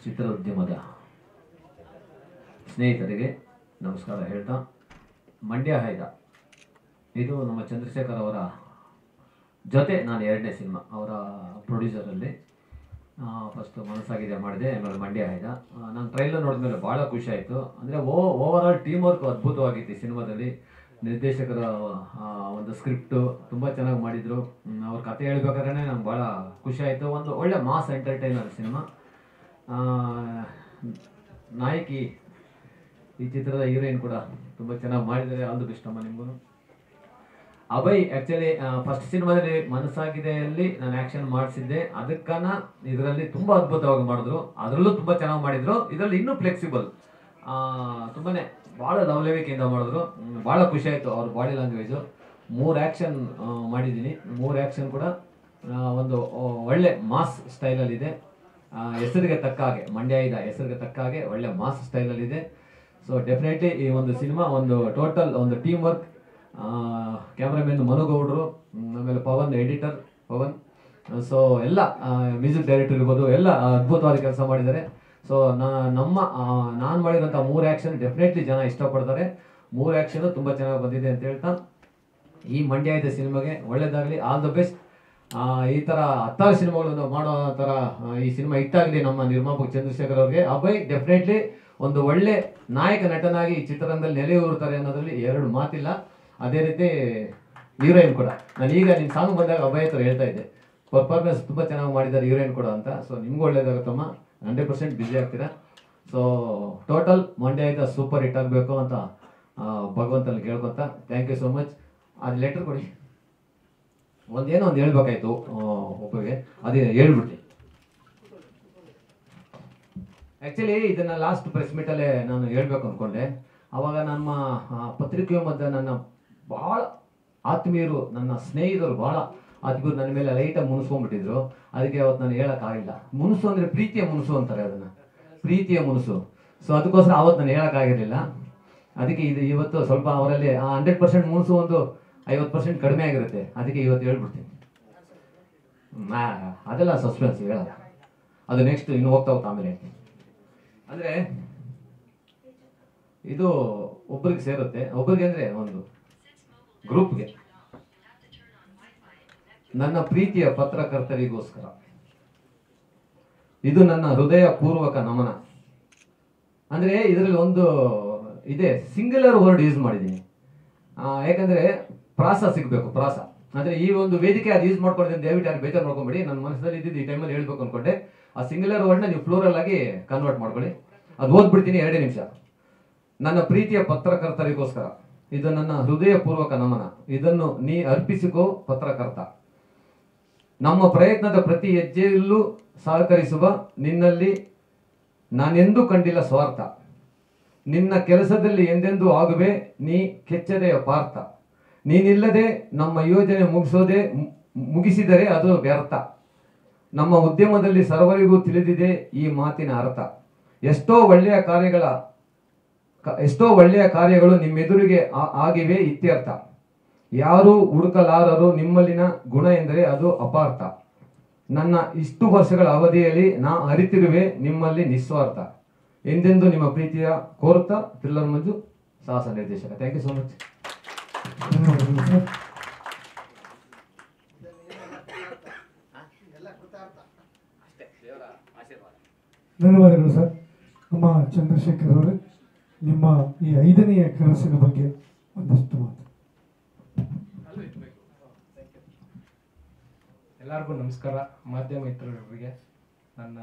ಚಿತ್ರೋದ್ಯಮದ ಸ್ನೇಹಿತರಿಗೆ ನಮಸ್ಕಾರ ಹೇಳ್ತಾ, ಮಂಡ್ಯ ಹೈದ ಇದು ನಮ್ಮ ಚಂದ್ರಶೇಖರ್ ಅವರ ಜೊತೆ ನಾನು ಎರಡನೇ ಸಿನಿಮಾ ಅವರ ಪ್ರೊಡ್ಯೂಸರಲ್ಲಿ. ಫಸ್ಟ್ ಮನಸ್ಸಾಗಿದೆ ಮಾಡಿದೆ, ಆಮೇಲೆ ಮಂಡ್ಯ ಹೈದ. ನಾನು ಟ್ರೈಲರ್ ನೋಡಿದ್ಮೇಲೆ ಭಾಳ ಖುಷಿ ಆಯಿತು. ಅಂದರೆ ಓವರ್ ಆಲ್ ಟೀಮ್ ವರ್ಕ್ ಅದ್ಭುತವಾಗಿತ್ತು ಈ ಸಿನಿಮಾದಲ್ಲಿ. ನಿರ್ದೇಶಕರ ಒಂದು ಸ್ಕ್ರಿಪ್ಟು ತುಂಬ ಚೆನ್ನಾಗಿ ಮಾಡಿದರು. ಅವ್ರ ಕತೆ ಹೇಳ್ಬೇಕಾದ್ರೆ ನಂಗೆ ಭಾಳ ಖುಷಿ ಆಯಿತು. ಒಂದು ಒಳ್ಳೆ ಮಾಸ್ ಎಂಟರ್ಟೈನರ್ ಸಿನಿಮಾ. ನಾಯಕಿ ಈ ಚಿತ್ರದ ಹೀರೋಯಿನ್ ಕೂಡ ತುಂಬ ಚೆನ್ನಾಗಿ ಮಾಡಿದ್ದಾರೆ. ಆಲ್ ದಿ ಬೆಸ್ಟ್ ಅಮ್ಮ ನಿಮಗೂ. ಅಭಯ್ ಆ್ಯಕ್ಚುಲಿ ಫಸ್ಟ್ ಸಿನಿಮಾದಲ್ಲಿ ಮನಸ್ಸಾಗಿದೆಯಲ್ಲಿ ನಾನು ಆ್ಯಕ್ಷನ್ ಮಾಡಿಸಿದ್ದೆ, ಅದಕ್ಕನ್ನ ಇದರಲ್ಲಿ ತುಂಬ ಅದ್ಭುತವಾಗಿ ಮಾಡಿದ್ರು. ಅದರಲ್ಲೂ ತುಂಬ ಚೆನ್ನಾಗಿ ಮಾಡಿದರು. ಇದರಲ್ಲಿ ಇನ್ನೂ ಫ್ಲೆಕ್ಸಿಬಲ್, ತುಂಬಾ ಭಾಳ ಲವಲವಿಕೆಯಿಂದ ಮಾಡಿದ್ರು. ಭಾಳ ಖುಷಿ ಆಯಿತು ಅವ್ರ ಬಾಡಿ ಲ್ಯಾಂಗ್ವೇಜು. 3 ಆ್ಯಕ್ಷನ್ ಮಾಡಿದ್ದೀನಿ. 3 ಆ್ಯಕ್ಷನ್ ಕೂಡ ಒಂದು ಒಳ್ಳೆ ಮಾಸ್ ಸ್ಟೈಲಲ್ಲಿದೆ. ಹೆಸರಿಗೆ ತಕ್ಕ ಹಾಗೆ, ಮಂಡ್ಯ ಹೈದ ಹೆಸರಿಗೆ ತಕ್ಕ ಹಾಗೆ ಒಳ್ಳೆ ಮಾಸ್ ಸ್ಟೈಲಲ್ಲಿದೆ. ಸೊ ಡೆಫಿನೆಟ್ಲಿ ಈ ಒಂದು ಸಿನಿಮಾ ಒಂದು ಟೋಟಲ್ ಒಂದು ಟೀಮ್ ವರ್ಕ್. ಕ್ಯಾಮ್ರಾಮನ್ ಮನುಗೌಡರು, ಆಮೇಲೆ ಪವನ್ ಎಡಿಟರ್ ಪವನ್, ಸೊ ಎಲ್ಲ ಮ್ಯೂಸಿಕ್ ಡೈರೆಕ್ಟರ್ ಇರ್ಬೋದು, ಎಲ್ಲ ಅದ್ಭುತವಾದ ಕೆಲಸ ಮಾಡಿದ್ದಾರೆ. ಸೊ ನಾನು ಮಾಡಿರೋಂಥ 3 ಆ್ಯಕ್ಷನ್ ಡೆಫಿನೆಟ್ಲಿ ಜನ ಇಷ್ಟಪಡ್ತಾರೆ. 3 ಆ್ಯಕ್ಷನು ತುಂಬ ಚೆನ್ನಾಗಿ ಬಂದಿದೆ ಅಂತ ಹೇಳ್ತಾ, ಈ ಮಂಡ್ಯ ಹೈದ ಸಿನಿಮಾಗೆ ಒಳ್ಳೇದಾಗಲಿ, ಆಲ್ ದ ಬೆಸ್ಟ್. ಈ ಥರ 10 ಸಿನಿಮಾಗಳನ್ನು ಮಾಡೋ ಥರ ಈ ಸಿನಿಮಾ ಹಿಟ್ಟಾಗಲಿ ನಮ್ಮ ನಿರ್ಮಾಪಕ ಚಂದ್ರಶೇಖರ್ ಅವ್ರಿಗೆ. ಅಭಯ್ ಡೆಫಿನೆಟ್ಲಿ ಒಂದು ಒಳ್ಳೆ ನಾಯಕ ನಟನಾಗಿ ಈ ಚಿತ್ರರಂಗದಲ್ಲಿ ನೆಲೆಯೂರ್ತಾರೆ ಅನ್ನೋದ್ರಲ್ಲಿ 2 ಮಾತಿಲ್ಲ. ಅದೇ ರೀತಿ ಹೀರೋಯಿನ್ ಕೂಡ, ನಾನು ಈಗ ನಿಮ್ಮ ಸಾಂಗ್ ಬಂದಾಗ ಅಭಯ್ ಹತ್ರ ಹೇಳ್ತಾ ಇದ್ದೆ, ಪರ್ಫಾರ್ಮೆನ್ಸ್ ತುಂಬ ಚೆನ್ನಾಗಿ ಮಾಡಿದ್ದಾರೆ ಹೀರೋಯಿನ್ ಕೂಡ ಅಂತ. ಸೊ ನಿಮ್ಗೂ ಒಳ್ಳೇದಾಗುತ್ತಮ್ಮ, 100% ಬ್ಯುಸಿ ಆಗ್ತೀರಾ. So total Mandya Haida super hit ಆಗಬೇಕು ಅಂತ ಭಗವಂತನಲ್ಲಿ ಕೇಳ್ಕೊತಾ, ಥ್ಯಾಂಕ್ ಯು ಸೋ ಮಚ್. ಅದು ಲೆಟರ್ ಕೊಡಿ, ಒಂದೇನೋ ಒಂದು ಹೇಳ್ಬೇಕಾಯ್ತು ಒಬ್ಬರಿಗೆ, ಅದೇ ಹೇಳ್ಬಿಟ್ಟು. ಆ್ಯಕ್ಚುಲಿ ಇದನ್ನು ಲಾಸ್ಟ್ ಪ್ರೆಸ್ ಮೀಟಲ್ಲೇ ನಾನು ಹೇಳ್ಬೇಕು ಅಂದ್ಕೊಂಡೆ. ಆವಾಗ ನಮ್ಮ ಪತ್ರಿಕೆಯ ಮಧ್ಯೆ ನನ್ನ ಭಾಳ ಆತ್ಮೀಯರು, ನನ್ನ ಸ್ನೇಹಿತರು ಭಾಳ ಆತ್ಮೀಯರು ನನ್ನ ಮೇಲೆ ಲೈಟಾಗಿ ಮುನಿಸ್ಕೊಂಡ್ಬಿಟ್ಟಿದ್ರು. ಅದಕ್ಕೆ ಅವತ್ತು ನಾನು ಹೇಳೋಕ್ಕಾಗಿಲ್ಲ. ಮುನಿಸು ಅಂದರೆ ಪ್ರೀತಿಯ ಮುನಿಸು ಅಂತಾರೆ, ಅದನ್ನು ಪ್ರೀತಿಯ ಮುನಿಸು. ಸೊ ಅದಕ್ಕೋಸ್ಕರ ಅವತ್ತು ನಾನು ಹೇಳೋಕ್ಕಾಗಿರಲಿಲ್ಲ. ಅದಕ್ಕೆ ಇವತ್ತು ಸ್ವಲ್ಪ ಅವರಲ್ಲಿ 100% ಮುನಿಸು ಒಂದು 50% ಕಡಿಮೆ ಆಗಿರುತ್ತೆ. ಅದಕ್ಕೆ ಇವತ್ತು ಹೇಳ್ಬಿಡ್ತೀನಿ. ಅದೆಲ್ಲ ಸಸ್ಪೆನ್ಸ್ ಹೇಳಲ್ಲ, ಅದು ನೆಕ್ಸ್ಟ್ ಇನ್ನು ಹೋಗ್ತಾ ಆಮೇಲೆ ಹೇಳ್ತೀನಿ. ಅಂದರೆ ಇದು ಒಬ್ಬರಿಗೆ ಸೇರುತ್ತೆ, ಒಬ್ಬರಿಗೆ ಅಂದರೆ ಒಂದು ಗ್ರೂಪ್ಗೆ. ನನ್ನ ಪ್ರೀತಿಯ ಪತ್ರಕರ್ತರಿಗೋಸ್ಕರ ಇದು ನನ್ನ ಹೃದಯ ಪೂರ್ವಕ ನಮನ. ಅಂದರೆ ಇದರಲ್ಲಿ ಒಂದು ಇದೆ, ಸಿಂಗ್ಯುಲರ್ ವರ್ಡ್ ಯೂಸ್ ಮಾಡಿದ್ದೀನಿ. ಯಾಕಂದರೆ ಪ್ರಾಸ ಸಿಗಬೇಕು, ಪ್ರಾಸ. ಅಂದರೆ ಈ ಒಂದು ವೇದಿಕೆ ಅದು ಯೂಸ್ ಮಾಡ್ಕೊಂಡಿದ್ದೀನಿ, ದಯವಿಟ್ಟು ಯಾರು ಬೇಜಾರು ಮಾಡ್ಕೊಂಬೇಡಿ. ನನ್ನ ಮನಸ್ಸಲ್ಲಿ ಇದ್ದಿದ್ದು ಈ ಟೈಮಲ್ಲಿ ಹೇಳ್ಬೇಕು ಅಂದ್ಕೊಂಡೆ. ಆ ಸಿಂಗ್ಯುಲರ್ ವರ್ಡ್ನ ನೀವು ಫ್ಲೋರಲ್ ಆಗಿ ಕನ್ವರ್ಟ್ ಮಾಡ್ಕೊಳ್ಳಿ. ಅದು ಓದ್ಬಿಡ್ತೀನಿ, 2 ನಿಮಿಷ. ನನ್ನ ಪ್ರೀತಿಯ ಪತ್ರಕರ್ತರಿಗೋಸ್ಕರ ಇದು ನನ್ನ ಹೃದಯ ಪೂರ್ವಕ ನಮನ. ಇದನ್ನು ನೀ ಅರ್ಪಿಸಿಕೋ ಪತ್ರಕರ್ತ. ನಮ್ಮ ಪ್ರಯತ್ನದ ಪ್ರತಿ ಹೆಜ್ಜೆಯಲ್ಲೂ ಸಹಕರಿಸುವ ನಿನ್ನಲ್ಲಿ ನಾನೆಂದೂ ಕಂಡಿಲ್ಲ ಸ್ವಾರ್ಥ. ನಿನ್ನ ಕೆಲಸದಲ್ಲಿ ಎಂದೆಂದೂ ಆಗುವೆ ನೀ ಕೆಚ್ಚದೆಯ ಪಾರ್ಥ. ನೀನಿಲ್ಲದೆ ನಮ್ಮ ಯೋಜನೆ ಮುಗಿಸಿದರೆ ಅದು ವ್ಯರ್ಥ. ನಮ್ಮ ಉದ್ಯಮದಲ್ಲಿ ಸರ್ವರಿಗೂ ತಿಳಿದಿದೆ ಈ ಮಾತಿನ ಅರ್ಥ. ಎಷ್ಟೋ ಒಳ್ಳೆಯ ಕಾರ್ಯಗಳು ನಿಮ್ಮೆದುರಿಗೆ ಆಗಿವೆ ಇತ್ಯರ್ಥ. ಯಾರೂ ಹುಡುಕಲಾರರು ನಿಮ್ಮಲ್ಲಿನ ಗುಣ ಎಂದರೆ ಅದು ಅಪಾರ್ಥ. ನನ್ನ ಇಷ್ಟು ವರ್ಷಗಳ ಅವಧಿಯಲ್ಲಿ ನಾ ಅರಿತಿರುವೆ ನಿಮ್ಮಲ್ಲಿ ನಿಸ್ವಾರ್ಥ. ಎಂದೆಂದು ನಿಮ್ಮ ಪ್ರೀತಿಯ ಕೋರುತ್ತಾ, ಥ್ರಿಲ್ಲರ್ ಮಂಜು, ಸಾಹಸ ನಿರ್ದೇಶಕ. Thank you so much. ಧನ್ಯವಾದಗಳು ಸರ್. ನಮ್ಮ ಚಂದ್ರಶೇಖರ್ ಅವರೇ, ನಿಮ್ಮ ಈ 5ನೆಯ ಕನಸಿನ ಬಗ್ಗೆ ಒಂದಷ್ಟು ಮಾತು. ಎಲ್ಲರಿಗೂ ನಮಸ್ಕಾರ. ಮಾಧ್ಯಮ ಮಿತ್ರರಿಗೆ, ನನ್ನ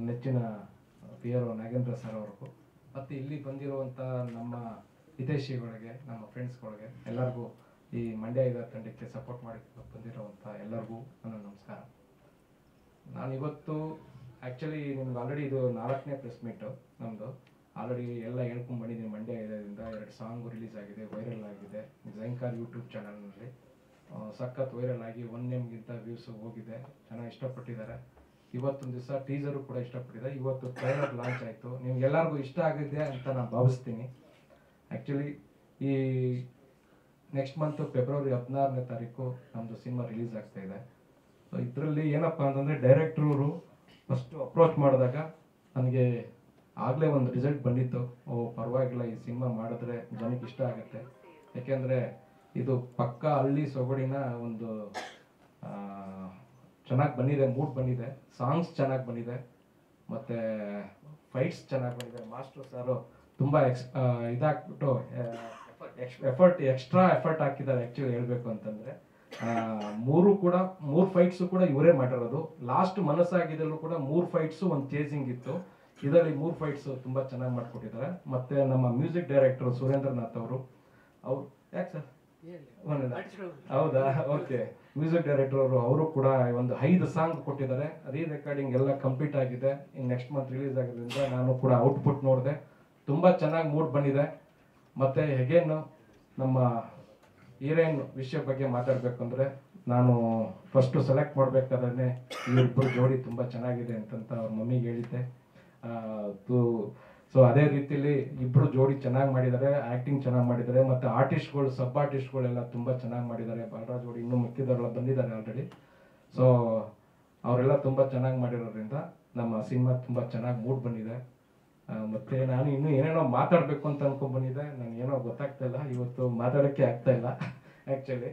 ನೆಚ್ಚಿನ PRO ನಾಗೇಂದ್ರ ಸರ್ ಅವ್ರಿಗೂ, ಮತ್ತು ಇಲ್ಲಿ ಬಂದಿರುವಂಥ ನಮ್ಮ ಹಿತೈಷಿಗಳಿಗೆ, ನಮ್ಮ ಫ್ರೆಂಡ್ಸ್ಗಳಿಗೆ ಎಲ್ಲರಿಗೂ, ಈ ಮಂಡ್ಯ ಹೈದ ತಂಡಕ್ಕೆ ಸಪೋರ್ಟ್ ಮಾಡಿ ಬಂದಿರುವಂಥ ಎಲ್ಲರಿಗೂ ನನ್ನ ನಮಸ್ಕಾರ. ನಾನಿವತ್ತು ಆ್ಯಕ್ಚುಲಿ ನಿಮ್ಗೆ ಆಲ್ರೆಡಿ ಇದು 4ನೇ ಪ್ರೆಸ್ ಮೀಟು ನಮ್ಮದು. ಆಲ್ರೆಡಿ ಎಲ್ಲ ಹೇಳ್ಕೊಂಡು ಬಂದಿದ್ದೀನಿ. ಮಂಡ್ಯ ಹೈದದಿಂದ 2 ಸಾಂಗು ರಿಲೀಸ್ ಆಗಿದೆ, ವೈರಲ್ ಆಗಿದೆ. ಝೈಂಕಾರ್ ಯೂಟ್ಯೂಬ್ ಚಾನಲ್ನಲ್ಲಿ ಸಖತ್ ವೈರಲ್ ಆಗಿ 1 M ವ್ಯೂಸು ಹೋಗಿದೆ. ಚೆನ್ನಾಗಿ ಇಷ್ಟಪಟ್ಟಿದ್ದಾರೆ. ಇವತ್ತೊಂದು ದಿವಸ ಟೀಸರು ಕೂಡ ಇಷ್ಟಪಟ್ಟಿದ್ದಾರೆ. ಇವತ್ತು ಟ್ರೈಲರ್ ಲಾಂಚ್ ಆಯಿತು. ನಿಮ್ಗೆಲ್ಲರಿಗೂ ಇಷ್ಟ ಆಗಿದೆ ಅಂತ ನಾನು ಭಾವಿಸ್ತೀನಿ. ಆ್ಯಕ್ಚುಲಿ ಈ ನೆಕ್ಸ್ಟ್ ಮಂತ್ ಫೆಬ್ರವರಿ 16ನೇ ತಾರೀಕು ನಮ್ಮದು ಸಿನಿಮಾ ರಿಲೀಸ್ ಆಗ್ತಾ ಇದೆ. ಸೊ ಇದರಲ್ಲಿ ಏನಪ್ಪ ಅಂತಂದರೆ ಡೈರೆಕ್ಟ್ರವರು ಫಸ್ಟು ಅಪ್ರೋಚ್ ಮಾಡಿದಾಗ ನನಗೆ ಆಗಲೇ ಒಂದು ರಿಸಲ್ಟ್ ಬಂದಿತ್ತು. ಓ ಪರವಾಗಿಲ್ಲ, ಈ ಸಿನಿಮಾ ಮಾಡಿದ್ರೆ ಜನಕ್ಕೆ ಇಷ್ಟ ಆಗುತ್ತೆ. ಯಾಕೆಂದರೆ ಇದು ಪಕ್ಕ ಹಳ್ಳಿ ಸೊಗಡಿನ ಒಂದು ಚೆನ್ನಾಗಿ ಬಂದಿದೆ, ಮೂಡ್ ಬಂದಿದೆ, ಸಾಂಗ್ಸ್ ಚೆನ್ನಾಗಿ ಬಂದಿದೆ, ಮತ್ತು ಫೈಟ್ಸ್ ಚೆನ್ನಾಗಿ ಬಂದಿದೆ. ಮಾಸ್ಟರ್ ಸಾರು ತುಂಬ ಇದಾಕ್ಬಿಟ್ಟು ಎಕ್ಸ್ಟ್ರಾ ಎಫರ್ಟ್ ಹಾಕಿದ್ದಾರೆ ಆ್ಯಕ್ಚುಲಿ ಹೇಳಬೇಕು ಅಂತಂದರೆ. ಮೂರು ಫೈಟ್ಸು ಕೂಡ ಇವರೇ ಮಾಡಿರೋದು. ಲಾಸ್ಟ್ ಮನಸ್ಸಾಗಿದ್ದಲ್ಲೂ ಕೂಡ 3 ಫೈಟ್ಸು ಒಂದು ಚೇಸಿಂಗ್ ಇತ್ತು. ಇದರಲ್ಲಿ 3 ಫೈಟ್ಸು ತುಂಬ ಚೆನ್ನಾಗಿ ಮಾಡಿಕೊಟ್ಟಿದ್ದಾರೆ. ಮತ್ತು ನಮ್ಮ ಮ್ಯೂಸಿಕ್ ಡೈರೆಕ್ಟರ್ ಸುರೇಂದ್ರನಾಥ್ ಅವ್ರು ಯಾಕೆ ಸರ್ ಹೌದಾ, ಓಕೆ. ಮ್ಯೂಸಿಕ್ ಡೈರೆಕ್ಟರ್ ಅವರು ಕೂಡ ಒಂದು 5 ಸಾಂಗ್ ಕೊಟ್ಟಿದ್ದಾರೆ. ರೆಕಾರ್ಡಿಂಗ್ ಎಲ್ಲ ಕಂಪ್ಲೀಟ್ ಆಗಿದೆ. ಇನ್ನು ನೆಕ್ಸ್ಟ್ ಮಂತ್ ರಿಲೀಸ್ ಆಗೋದ್ರಿಂದ ನಾನು ಕೂಡ ಔಟ್ಪುಟ್ ನೋಡಿದೆ, ತುಂಬ ಚೆನ್ನಾಗಿ ಮೂಡ್ ಬಂದಿದೆ. ಮತ್ತು ಹೇಗೇನು ನಮ್ಮ ಹೀರೋಯಿನ್ ವಿಷಯ ಬಗ್ಗೆ ಮಾತಾಡಬೇಕಂದ್ರೆ, ನಾನು ಫಸ್ಟು ಸೆಲೆಕ್ಟ್ ಮಾಡಬೇಕಾದ್ರೆ ಇವರಿಬ್ಬರು ಜೋಡಿ ತುಂಬ ಚೆನ್ನಾಗಿದೆ ಅಂತಂತ ಅವ್ರ ಮಮ್ಮಿಗೆ ಹೇಳಿದ್ದೆ. ಸೊ ಅದೇ ರೀತಿಲಿ ಇಬ್ಬರು ಜೋಡಿ ಚೆನ್ನಾಗಿ ಮಾಡಿದ್ದಾರೆ, ಆ್ಯಕ್ಟಿಂಗ್ ಚೆನ್ನಾಗಿ ಮಾಡಿದ್ದಾರೆ, ಮತ್ತು ಆರ್ಟಿಸ್ಟ್ಗಳು ಸಬ್ ಆರ್ಟಿಸ್ಟ್ಗಳೆಲ್ಲ ತುಂಬ ಚೆನ್ನಾಗಿ ಮಾಡಿದ್ದಾರೆ. ಬಾಲರಾಜ್ ಜೋಡಿ ಇನ್ನೂ ಮಿಕ್ಕಿದವರೆಲ್ಲ ಬಂದಿದ್ದಾರೆ ಆಲ್ರೆಡಿ. ಸೊ ಅವರೆಲ್ಲ ತುಂಬ ಚೆನ್ನಾಗಿ ಮಾಡಿರೋದ್ರಿಂದ ನಮ್ಮ ಸಿನಿಮಾ ತುಂಬ ಚೆನ್ನಾಗಿ ಮೂಡ್ ಬಂದಿದೆ. ಮತ್ತು ನಾನು ಇನ್ನೂ ಏನೇನೋ ಮಾತಾಡಬೇಕು ಅಂತ ಅನ್ಕೊಂಡ್ಬಂದಿದ್ದೆ, ನನಗೆ ಏನೋ ಗೊತ್ತಾಗ್ತಾ ಇಲ್ಲ, ಇವತ್ತು ಮಾತಾಡೋಕ್ಕೆ ಆಗ್ತಾ ಇಲ್ಲ ಆ್ಯಕ್ಚುಲಿ.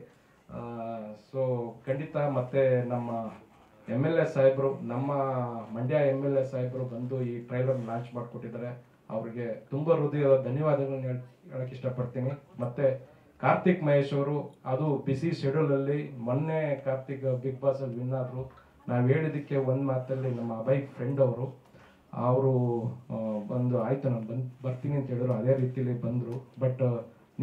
ಸೊ ಖಂಡಿತ ಮತ್ತೆ ನಮ್ಮ MLA ಸಾಹೇಬರು, ನಮ್ಮ ಮಂಡ್ಯ MLA ಸಾಹೇಬರು ಬಂದು ಈ ಟ್ರೈಲರ್ ಲಾಂಚ್ ಮಾಡಿಕೊಟ್ಟಿದ್ದಾರೆ. ಅವ್ರಿಗೆ ತುಂಬ ಹೃದಯದ ಧನ್ಯವಾದಗಳನ್ನ ಹೇಳಕ್ಕೆ ಇಷ್ಟಪಡ್ತೀನಿ. ಮತ್ತು ಕಾರ್ತಿಕ್ ಮಹೇಶ್ ಅವರು, ಅದು ಬಿಸಿ ಶೆಡ್ಯೂಲಲ್ಲಿ ಮೊನ್ನೆ ಕಾರ್ತಿಕ್ ಬಿಗ್ ಬಾಸಲ್ಲಿ ವಿನ್ ಆದರು. ನಾವು ಹೇಳಿದ್ದಕ್ಕೆ ಒಂದು ಮಾತಲ್ಲಿ ನಮ್ಮ ಅಭಯ್ ಫ್ರೆಂಡ್ ಅವರು ಬಂದು ಆಯಿತು ನಾನು ಬರ್ತೀನಿ ಅಂತ ಹೇಳಿದ್ರು. ಅದೇ ರೀತಿಯಲ್ಲಿ ಬಂದರು. ಬಟ್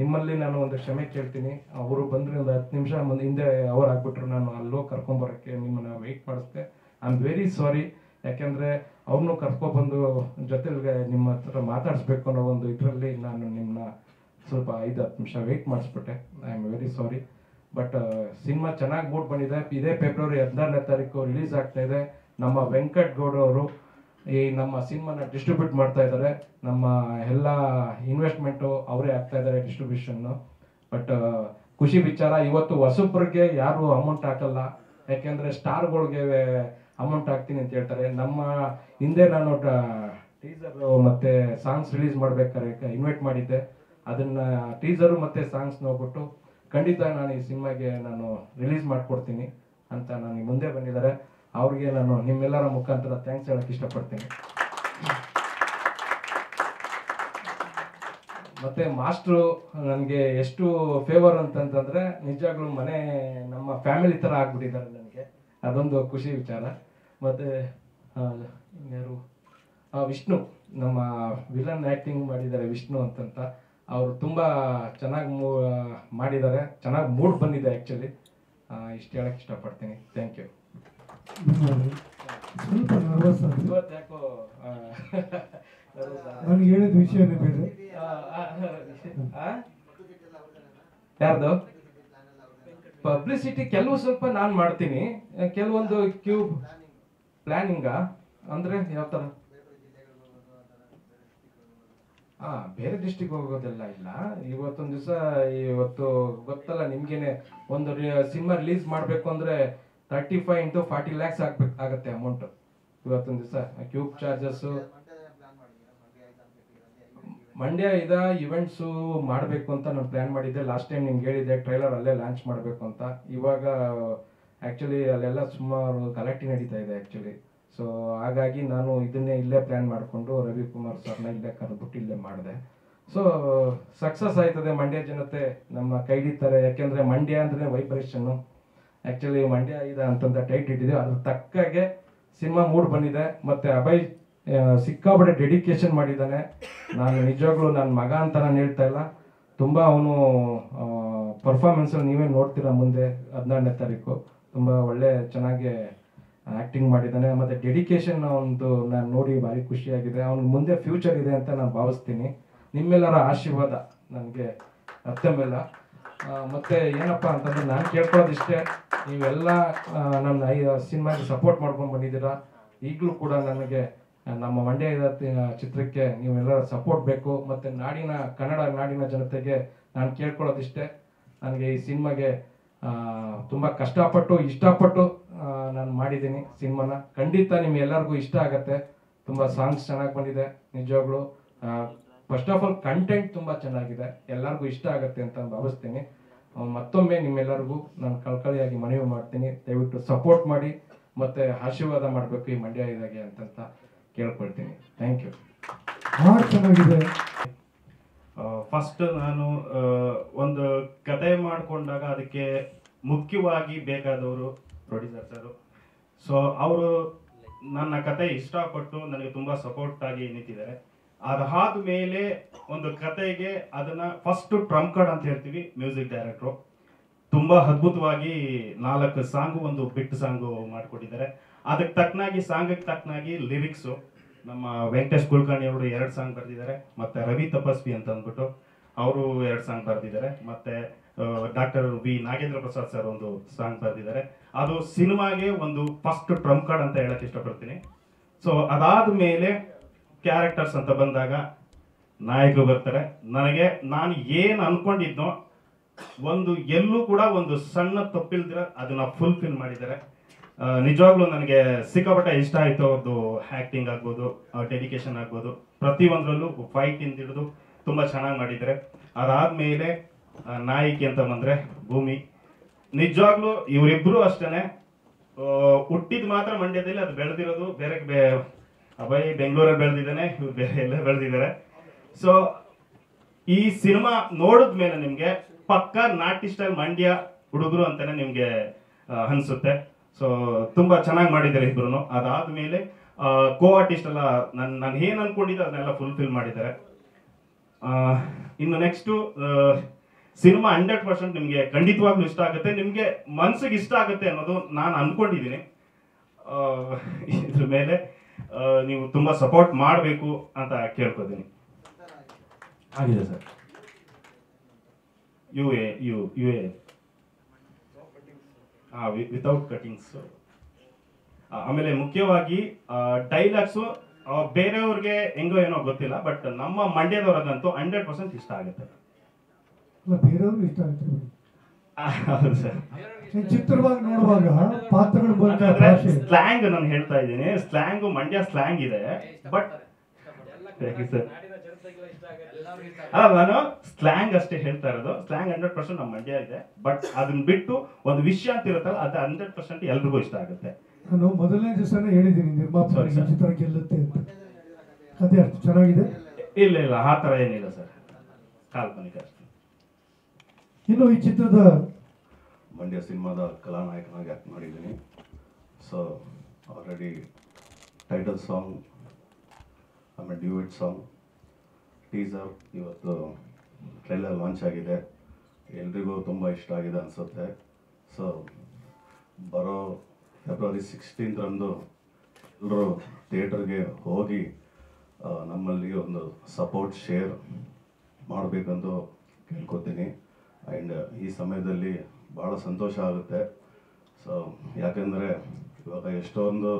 ನಿಮ್ಮಲ್ಲಿ ನಾನು ಒಂದು ಕ್ಷಮೆ ಕೇಳ್ತೀನಿ. ಅವರು ಬಂದರೆ ಒಂದು 10 ನಿಮಿಷ ಹಿಂದೆ ಅವರ್ ಆಗ್ಬಿಟ್ರು. ನಾನು ಅಲ್ಲೋ ಕರ್ಕೊಂಬರೋಕ್ಕೆ ನಿಮ್ಮನ್ನು ವೆಯ್ಟ್ ಮಾಡಿಸ್ದೆ. I am very sorry. ಯಾಕೆಂದರೆ ಅವ್ರನ್ನೂ ಕರ್ಕೊಬಂದು ಜೊತೆಗೆ ನಿಮ್ಮ ಹತ್ರ ಮಾತಾಡಿಸ್ಬೇಕು ಅನ್ನೋ ಒಂದು ಇದರಲ್ಲಿ ನಾನು ನಿಮ್ಮನ್ನ ಸ್ವಲ್ಪ 5-10 ನಿಮಿಷ ವೆಯ್ಟ್ ಮಾಡಿಸ್ಬಿಟ್ಟೆ. I am very sorry. But cinema ಚೆನ್ನಾಗಿ ಮೂಡ್ ಬಂದಿದೆ. ಇದೇ ಫೆಬ್ರವರಿ 16ನೇ ತಾರೀಕು ರಿಲೀಸ್ ಆಗ್ತಾ ಇದೆ. ನಮ್ಮ ವೆಂಕಟ್ ಗೌಡ ಅವರು ಈ ನಮ್ಮ ಸಿನಿಮಾನ ಡಿಸ್ಟ್ರಿಬ್ಯೂಟ್ ಮಾಡ್ತಾ ಇದ್ದಾರೆ. ನಮ್ಮ ಎಲ್ಲ ಇನ್ವೆಸ್ಟ್ಮೆಂಟು ಅವರೇ ಆಗ್ತಾ ಇದ್ದಾರೆ, ಡಿಸ್ಟ್ರಿಬ್ಯೂಷನ್ನು. ಬಟ್ ಖುಷಿ ವಿಚಾರ, ಇವತ್ತು ಹೊಸಬ್ರಿಗೆ ಯಾರು ಅಮೌಂಟ್ ಹಾಕಲ್ಲ. ಯಾಕೆಂದರೆ ಸ್ಟಾರ್ಗಳಿಗೆ ಅಮೌಂಟ್ ಹಾಕ್ತೀನಿ ಅಂತ ಹೇಳ್ತಾರೆ. ನಮ್ಮ ಹಿಂದೆ ನಾನು ಟೀಸರು ಮತ್ತು ಸಾಂಗ್ಸ್ ರಿಲೀಸ್ ಮಾಡ್ಬೇಕಾದ್ರೆ ಇನ್ವೈಟ್ ಮಾಡಿದ್ದೆ. ಅದನ್ನು ಟೀಸರು ಮತ್ತು ಸಾಂಗ್ಸ್ ನೋಡ್ಬಿಟ್ಟು ಖಂಡಿತ ನಾನು ಈ ಸಿನಿಮಾಗೆ ನಾನು ರಿಲೀಸ್ ಮಾಡಿಕೊಡ್ತೀನಿ ಅಂತ ನನಗೆ ಮುಂದೆ ಬಂದಿದ್ದಾರೆ. ಅವ್ರಿಗೆ ನಾನು ನಿಮ್ಮೆಲ್ಲರ ಮುಖಾಂತರ ಥ್ಯಾಂಕ್ಸ್ ಹೇಳಕ್ಕೆ ಇಷ್ಟಪಡ್ತೀನಿ. ಮತ್ತು ಮಾಸ್ಟ್ರು ನನಗೆ ಎಷ್ಟು ಫೇವರ್ ಅಂತಂತಂದರೆ, ನಿಜವಾಗ್ಲೂ ಮನೆ ನಮ್ಮ ಫ್ಯಾಮಿಲಿ ಥರ ಆಗ್ಬಿಟ್ಟಿದ್ದಾರೆ ನನಗೆ. ಅದೊಂದು ಖುಷಿ ವಿಚಾರ. ಮತ್ತು ಯಾರು ವಿಷ್ಣು, ನಮ್ಮ ವಿಲನ್ ಆ್ಯಕ್ಟಿಂಗ್ ಮಾಡಿದ್ದಾರೆ ವಿಷ್ಣು ಅಂತಂತ. ಅವರು ತುಂಬ ಚೆನ್ನಾಗಿ ಮಾಡಿದ್ದಾರೆ, ಚೆನ್ನಾಗಿ ಮೂಡ್ ಬಂದಿದೆ ಆ್ಯಕ್ಚುಲಿ. ಇಷ್ಟು ಹೇಳಕ್ಕೆ ಇಷ್ಟಪಡ್ತೀನಿ. Thank you. ಸ್ವಲ್ಪ ನರ್ವಸ್ ಆಗಿ ಇವತ್ತು ಯಾಕೋ ನಾನು ಹೇಳಿದ ವಿಷಯನೇ ಬೇರೆ. ಯಾರ್ದು ಪಬ್ಲಿಸಿಟಿ ಕೆಲವು ಸ್ವಲ್ಪ ನಾನು ಮಾಡ್ತೀನಿ, ಕೆಲವೊಂದು ಕ್ಯೂಬ್ ಪ್ಲಾನಿಂಗ ಅಂದರೆ ಯಾವ ಥರ ಬೇರೆ ಡಿಸ್ಟಿಕ್ ಹೋಗೋದೆಲ್ಲ ಇಲ್ಲ. ಇವತ್ತೊಂದು ದಿವಸ, ಇವತ್ತು ಗೊತ್ತಲ್ಲ ನಿಮ್ಗೇನೆ, ಒಂದು ಸಿನಿಮಾ ರಿಲೀಸ್ ಮಾಡಬೇಕು ಅಂದರೆ 35 into 40 lakhs ಆಗುತ್ತೆ ಅಮೌಂಟು. ಇವತ್ತೊಂದು ದಿವಸ ಕ್ಯೂಬ್ ಚಾರ್ಜಸ್ಸು, ಮಂಡ್ಯ ಇವೆಂಟ್ಸು ಮಾಡಬೇಕು ಅಂತ ನಾನು ಪ್ಲ್ಯಾನ್ ಮಾಡಿದ್ದೆ. ಲಾಸ್ಟ್ ಟೈಮ್ ನಿಮ್ಗೆ ಹೇಳಿದ್ದೆ ಟ್ರೈಲರ್ ಅಲ್ಲೇ ಲಾಂಚ್ ಮಾಡಬೇಕು ಅಂತ. ಇವಾಗ ಆ್ಯಕ್ಚುಲಿ ಅಲ್ಲೆಲ್ಲ ಸುಮಾರು ಗಲಾಟೆ ನಡೀತಾ ಇದೆ ಆ್ಯಕ್ಚುಲಿ. ಸೊ ಹಾಗಾಗಿ ನಾನು ಇದನ್ನೇ ಇಲ್ಲೇ ಪ್ಲ್ಯಾನ್ ಮಾಡಿಕೊಂಡು ರವಿಕುಮಾರ್ ಸರ್ನ ಇಲ್ಲೇ ಕರೆದ್ಬಿಟ್ಟು ಇಲ್ಲೇ ಮಾಡಿದೆ. ಸೊ ಸಕ್ಸಸ್ ಆಯ್ತದೆ. ಮಂಡ್ಯ ಜನತೆ ನಮ್ಮ ಕೈ ಹಿಡಿತಾರೆ. ಯಾಕೆಂದರೆ ಮಂಡ್ಯ ಅಂದರೆ ವೈಬ್ರೇಷನ್ನು. ಆ್ಯಕ್ಚುಲಿ ಮಂಡ್ಯ ಅಂತಂತ ಟೈಟ್ ಇಟ್ಟಿದೆ. ಅದ್ರ ತಕ್ಕಾಗೆ ಸಿನಿಮಾ ಮೂಡ್ ಬಂದಿದೆ. ಮತ್ತು ಅಭಯ್ ಸಿಕ್ಕಾಪಟ್ಟೆ ಡೆಡಿಕೇಶನ್ ಮಾಡಿದ್ದಾನೆ. ನಾನು ನಿಜವಾಗ್ಲೂ ನನ್ನ ಮಗ ಅಂತ ನಾನು ಹೇಳ್ತಾ ಇಲ್ಲ, ತುಂಬ ಅವನು ಪರ್ಫಾರ್ಮೆನ್ಸಲ್ಲಿ ನೀವೇ ನೋಡ್ತೀರಾ ಮುಂದೆ 16ನೇ ತಾರೀಕು. ತುಂಬ ಒಳ್ಳೆ ಚೆನ್ನಾಗಿ ಆ್ಯಕ್ಟಿಂಗ್ ಮಾಡಿದ್ದಾನೆ. ಮತ್ತು ಡೆಡಿಕೇಶನ್ ಒಂದು ನಾನು ನೋಡಿ ಭಾರಿ ಖುಷಿಯಾಗಿದೆ. ಅವ್ನಿಗೆ ಮುಂದೆ ಫ್ಯೂಚರ್ ಇದೆ ಅಂತ ನಾನು ಭಾವಿಸ್ತೀನಿ. ನಿಮ್ಮೆಲ್ಲರ ಆಶೀರ್ವಾದ ನನಗೆ ಅರ್ಥಮೆಲ್ಲ. ಮತ್ತು ಏನಪ್ಪ ಅಂತಂದರೆ ನಾನು ಕೇಳ್ಕೊಳ್ಳೋದಿಷ್ಟೇ, ನೀವೆಲ್ಲ ನನ್ನ ಸಿನಿಮಾಗೆ ಸಪೋರ್ಟ್ ಮಾಡ್ಕೊಂಡು ಬಂದಿದ್ದೀರಾ. ಈಗಲೂ ಕೂಡ ನನಗೆ ನಮ್ಮ ಮಂಡ್ಯ ಚಿತ್ರಕ್ಕೆ ನೀವೆಲ್ಲರ ಸಪೋರ್ಟ್ ಬೇಕು. ಮತ್ತು ಕನ್ನಡ ನಾಡಿನ ಜನತೆಗೆ ನಾನು ಕೇಳ್ಕೊಳ್ಳೋದಿಷ್ಟೇ, ನನಗೆ ಈ ಸಿನಿಮಾಗೆ ತುಂಬ ಕಷ್ಟಪಟ್ಟು ಇಷ್ಟಪಟ್ಟು ನಾನು ಮಾಡಿದ್ದೀನಿ ಸಿನಿಮಾನ. ಖಂಡಿತ ನಿಮ್ಗೆಲ್ಲರಿಗೂ ಇಷ್ಟ ಆಗುತ್ತೆ. ತುಂಬ ಸಾಂಗ್ಸ್ ಚೆನ್ನಾಗಿ ಬಂದಿದೆ ನಿಜವಾಗ್ಲೂ. ಫಸ್ಟ್ ಆಫ್ ಆಲ್ ಕಂಟೆಂಟ್ ತುಂಬ ಚೆನ್ನಾಗಿದೆ, ಎಲ್ಲರಿಗೂ ಇಷ್ಟ ಆಗುತ್ತೆ ಅಂತ ಭಾವಿಸ್ತೀನಿ. ಮತ್ತೊಮ್ಮೆ ನಿಮ್ಮೆಲ್ಲರಿಗೂ ನಾನು ಕಳ್ಕಳಿಯಾಗಿ ಮನವಿ ಮಾಡ್ತೀನಿ, ದಯವಿಟ್ಟು ಸಪೋರ್ಟ್ ಮಾಡಿ ಮತ್ತು ಆಶೀರ್ವಾದ ಮಾಡಬೇಕು ಈ ಮಂಡ್ಯ ಇದಾಗೆ ಅಂತಂತ ಕೇಳ್ಕೊಳ್ತೀನಿ. Thank you. ಹಾಡು ಚೆನ್ನಾಗಿದೆ. ಫಸ್ಟ್ ನಾನು ಒಂದು ಕತೆ ಮಾಡಿಕೊಂಡಾಗ ಅದಕ್ಕೆ ಮುಖ್ಯವಾಗಿ ಬೇಕಾದವರು ಪ್ರೊಡ್ಯೂಸರ್ ಸರ್. ಸೊ ಅವರು ನನ್ನ ಕತೆ ಇಷ್ಟಪಟ್ಟು ನನಗೆ ತುಂಬ ಸಪೋರ್ಟ್ ಆಗಿ ನಿಂತಿದ್ದಾರೆ. ಅದಾದ ಮೇಲೆ ಒಂದು ಕತೆಗೆ ಅದನ್ನ ಫಸ್ಟ್ ಟ್ರಂಪ್ ಕಾರ್ಡ್ ಅಂತ ಹೇಳ್ತೀವಿ, ಮ್ಯೂಸಿಕ್ ಡೈರೆಕ್ಟ್ರು ತುಂಬ ಅದ್ಭುತವಾಗಿ 4 ಸಾಂಗು ಒಂದು ಬಿಟ್ ಸಾಂಗು ಮಾಡಿಕೊಟ್ಟಿದ್ದಾರೆ. ಅದಕ್ಕೆ ತಕ್ಕನಾಗಿ ಸಾಂಗಿಗೆ ತಕ್ಕನಾಗಿ ಲಿರಿಕ್ಸು ನಮ್ಮ ವೆಂಕಟೇಶ್ ಕುಲಕರ್ಣಿ ಅವರು 2 ಸಾಂಗ್ ಬರೆದಿದ್ದಾರೆ, ಮತ್ತೆ ರವಿ ತಪಸ್ವಿ ಅಂತ ಅಂದ್ಬಿಟ್ಟು ಅವರು 2 ಸಾಂಗ್ ಬರೆದಿದ್ದಾರೆ, ಮತ್ತೆ doctor V Nagendra Prasad sir ಒಂದು ಸಾಂಗ್ ಬರೆದಿದ್ದಾರೆ. ಅದು ಸಿನಿಮಾಗೆ ಒಂದು ಫಸ್ಟ್ ಟ್ರಂಪ್ ಕಾರ್ಡ್ ಅಂತ ಹೇಳಕ್ ಇಷ್ಟಪಡ್ತೀನಿ. ಸೊ ಅದಾದ ಮೇಲೆ ಕ್ಯಾರೆಕ್ಟರ್ಸ್ ಅಂತ ಬಂದಾಗ ನಾಯಕರು ಬರ್ತಾರೆ. ನಾನು ಏನು ಅನ್ಕೊಂಡಿದ್ನೋ ಒಂದು ಎಲ್ಲೂ ಕೂಡ ಒಂದು ಸಣ್ಣ ತಪ್ಪಿಲ್ದಿರ ಅದನ್ನ ಫುಲ್ಫಿಲ್ ಮಾಡಿದ್ದಾರೆ. ನಿಜವಾಗ್ಲೂ ನನಗೆ ಸಿಕ್ಕಾಪಟ್ಟೆ ಇಷ್ಟ ಆಯ್ತು. ಅವ್ರದ್ದು ಆಕ್ಟಿಂಗ್ ಆಗ್ಬೋದು, ಡೆಡಿಕೇಶನ್ ಆಗ್ಬೋದು, ಪ್ರತಿಯೊಂದರಲ್ಲೂ ಫೈಟ್ ಇಂದ ಹಿಡಿದು ತುಂಬಾ ಚೆನ್ನಾಗಿ ಮಾಡಿದ್ದಾರೆ. ಅದಾದ್ಮೇಲೆ ನಾಯಕಿ ಅಂತ ಬಂದ್ರೆ ಭೂಮಿ, ನಿಜವಾಗ್ಲೂ ಇವರಿಬ್ರು ಅಷ್ಟೇನೆ. ಹುಟ್ಟಿದ್ ಮಾತ್ರ ಮಂಡ್ಯದಲ್ಲಿ, ಅದು ಬೆಳೆದಿರೋದು ಬೇರೆ ಅಭಯ್ ಬೆಂಗಳೂರಲ್ಲಿ ಬೆಳೆದಿದ್ದಾನೆ, ಇವ್ರು ಬೇರೆ ಎಲ್ಲ ಬೆಳೆದಿದ್ದಾರೆ. ಸೊ ಈ ಸಿನಿಮಾ ನೋಡಿದ್ಮೇಲೆ ನಿಮ್ಗೆ ಪಕ್ಕ ನಾಟಿ ಸ್ಟೈಲ್ ಮಂಡ್ಯ ಹುಡುಗರು ಅಂತಾನೆ ನಿಮ್ಗೆ ಅನ್ಸುತ್ತೆ. ಸೊ ತುಂಬಾ ಚೆನ್ನಾಗಿ ಮಾಡಿದ್ದಾರೆ ಇಬ್ರು. ಅದಾದ್ಮೇಲೆ ಕೋ ಆರ್ಟಿಸ್ಟ್ ಎಲ್ಲ ನಾನು ಏನ್ ಅನ್ಕೊಂಡಿದ್ದೆ ಅದನ್ನೆಲ್ಲ ಫುಲ್ಫಿಲ್ ಮಾಡಿದ್ದಾರೆ. ಇನ್ನು ನೆಕ್ಸ್ಟ್ ಸಿನಿಮಾ 100% ನಿಮ್ಗೆ ಖಂಡಿತವಾಗ್ಲೂ ಇಷ್ಟ ಆಗುತ್ತೆ, ನಿಮ್ಗೆ ಮನ್ಸಿಗೆ ಇಷ್ಟ ಆಗುತ್ತೆ ಅನ್ನೋದು ನಾನು ಅನ್ಕೊಂಡಿದ್ದೀನಿ. ಇದ್ರ ಮೇಲೆ ನೀವು ತುಂಬಾ ಸಪೋರ್ಟ್ ಮಾಡಬೇಕು ಅಂತ ಕೇಳ್ಕೊತೀನಿ. ಆಗಿದೆ sir. U A without cuttings. ಆಮೇಲೆ ಮುಖ್ಯವಾಗಿ ಡೈಲಾಗ್ಸು ಬೇರೆಯವ್ರಿಗೆ ಹೆಂಗೋ ಏನೋ ಗೊತ್ತಿಲ್ಲ, ಬಟ್ ನಮ್ಮ ಮಂಡ್ಯದವ್ರಿಗಂತೂ 100% ಇಷ್ಟ ಆಗುತ್ತೆ. ಬೇರೆಯವ್ರಿಗೆ ಇಷ್ಟ ಆಗುತ್ತೆ. ಹೌದು ಸರ್. ಚಿತ್ರವಾಗಿ ನೋಡುವಾಗ ಪಾತ್ರಗಳು ಸ್ಲ್ಯಾಂಗ್ ನಾನು ಹೇಳ್ತಾ ಇದ್ದೀನಿ, ಸ್ಲ್ಯಾಂಗ್ ಮಂಡ್ಯ ಸ್ಲ್ಯಾಂಗ್ ಇದೆ. ಬಟ್ ನಾನು ಸ್ಲ್ಯಾಂಗ್ ಅಷ್ಟೇ ಹೇಳ್ತಾ ಇರೋದು. ಸ್ಲ್ಯಾಂಗ್ 100% ನಮ್ಮ ಮಂಡ್ಯ ಇದೆ, ಬಟ್ ಅದನ್ನ ಬಿಟ್ಟು ಒಂದು ವಿಷಯ ಅಂತ ಇರುತ್ತಲ್ಲ, ಅದು 100% ಎಲ್ರಿಗೂ ಇಷ್ಟ ಆಗುತ್ತೆ. ನಾನು ಮೊದಲನೇ ದಿವಸನೇ ಹೇಳಿದ್ದೀನಿ ನಿರ್ಮಾಪಕರಿಗೆ ಚಿತ್ರ ಗೆಲ್ಲುತ್ತೆ ಅಂತ. ಅದೇ ಅಷ್ಟು ಚೆನ್ನಾಗಿದೆ. ಇಲ್ಲ ಆ ಥರ ಏನಿಲ್ಲ ಸರ್, ಕಾಲ್ಪನಿಕ ಅಷ್ಟೇ. ಇನ್ನು ಈ ಚಿತ್ರದ ಮಂಡ್ಯ ಸಿನಿಮಾದ ಕಲಾನಾಯಕನಾಗಿ ಆ್ಯಕ್ಟ್ ಮಾಡಿದ್ದೀನಿ. ಸೊ ಆಲ್ರೆಡಿ ಟೈಟಲ್ ಸಾಂಗ್, ಆಮೇಲೆ ಡ್ಯೂಯೆಟ್ ಸಾಂಗ್, ಟೀಸರ್, ಇವತ್ತು ಟ್ರೈಲರ್ ಲಾಂಚ್ ಆಗಿದೆ. ಎಲ್ರಿಗೂ ತುಂಬ ಇಷ್ಟ ಆಗಿದೆ ಅನಿಸುತ್ತೆ. ಸೊ ಬರೋ ಫೆಬ್ರವರಿ 16ರಂದು ಎಲ್ಲರೂ ಥಿಯೇಟರ್ಗೆ ಹೋಗಿ ನಮ್ಮಲ್ಲಿ ಒಂದು ಸಪೋರ್ಟ್ ಶೇರ್ ಮಾಡಬೇಕಂತ ಕೇಳ್ಕೊತೀನಿ. ಆ್ಯಂಡ್ ಈ ಸಮಯದಲ್ಲಿ ಭಾಳ ಸಂತೋಷ ಆಗುತ್ತೆ. ಸೊ ಯಾಕೆಂದರೆ ಇವಾಗ ಎಷ್ಟೊಂದು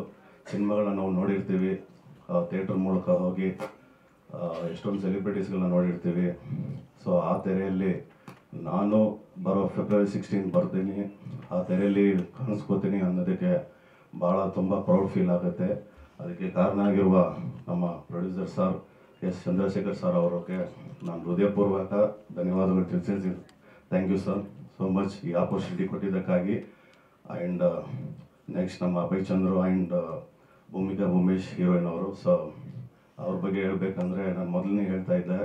ಸಿನಿಮಾಗಳನ್ನ ನಾವು ನೋಡಿರ್ತೀವಿ, ಥಿಯೇಟರ್ ಮೂಲಕ ಹೋಗಿ ಎಷ್ಟೊಂದು ಸೆಲೆಬ್ರಿಟೀಸ್ಗಳನ್ನ ನೋಡಿರ್ತೀವಿ. ಸೊ ಆ ತೆರೆಯಲ್ಲಿ ನಾನು ಬರೋ ಫೆಬ್ರವರಿ 16 ಬರ್ತೀನಿ, ಆ ತೆರೆಯಲ್ಲಿ ಕಾಣಿಸ್ಕೋತೀನಿ ಅನ್ನೋದಕ್ಕೆ ಭಾಳ ತುಂಬ ಪ್ರೌಡ್ ಫೀಲ್ ಆಗುತ್ತೆ. ಅದಕ್ಕೆ ಕಾರಣ ಆಗಿರುವ ನಮ್ಮ producer sir S Chandrashekhar sir ಅವರಿಗೆ ನಾನು ಹೃದಯಪೂರ್ವಕ ಧನ್ಯವಾದಗಳು ತಿಳಿಸಿದ್ದೀನಿ. Thank you sir so much ಈ ಆಪರ್ಚುನಿಟಿ ಕೊಟ್ಟಿದ್ದಕ್ಕಾಗಿ. ಆ್ಯಂಡ್ ನೆಕ್ಸ್ಟ್ ನಮ್ಮ ಅಭಯ್ ಚಂದ್ರು ಆ್ಯಂಡ್ ಭೂಮಿಕಾ ಭೂಮೇಶ್ ಹೀರೋಯಿನ್ ಅವರು. ಸೊ ಅವ್ರ ಬಗ್ಗೆ ಹೇಳ್ಬೇಕಂದ್ರೆ ನಾನು ಮೊದಲನೇ ಹೇಳ್ತಾ ಇದ್ದೆ,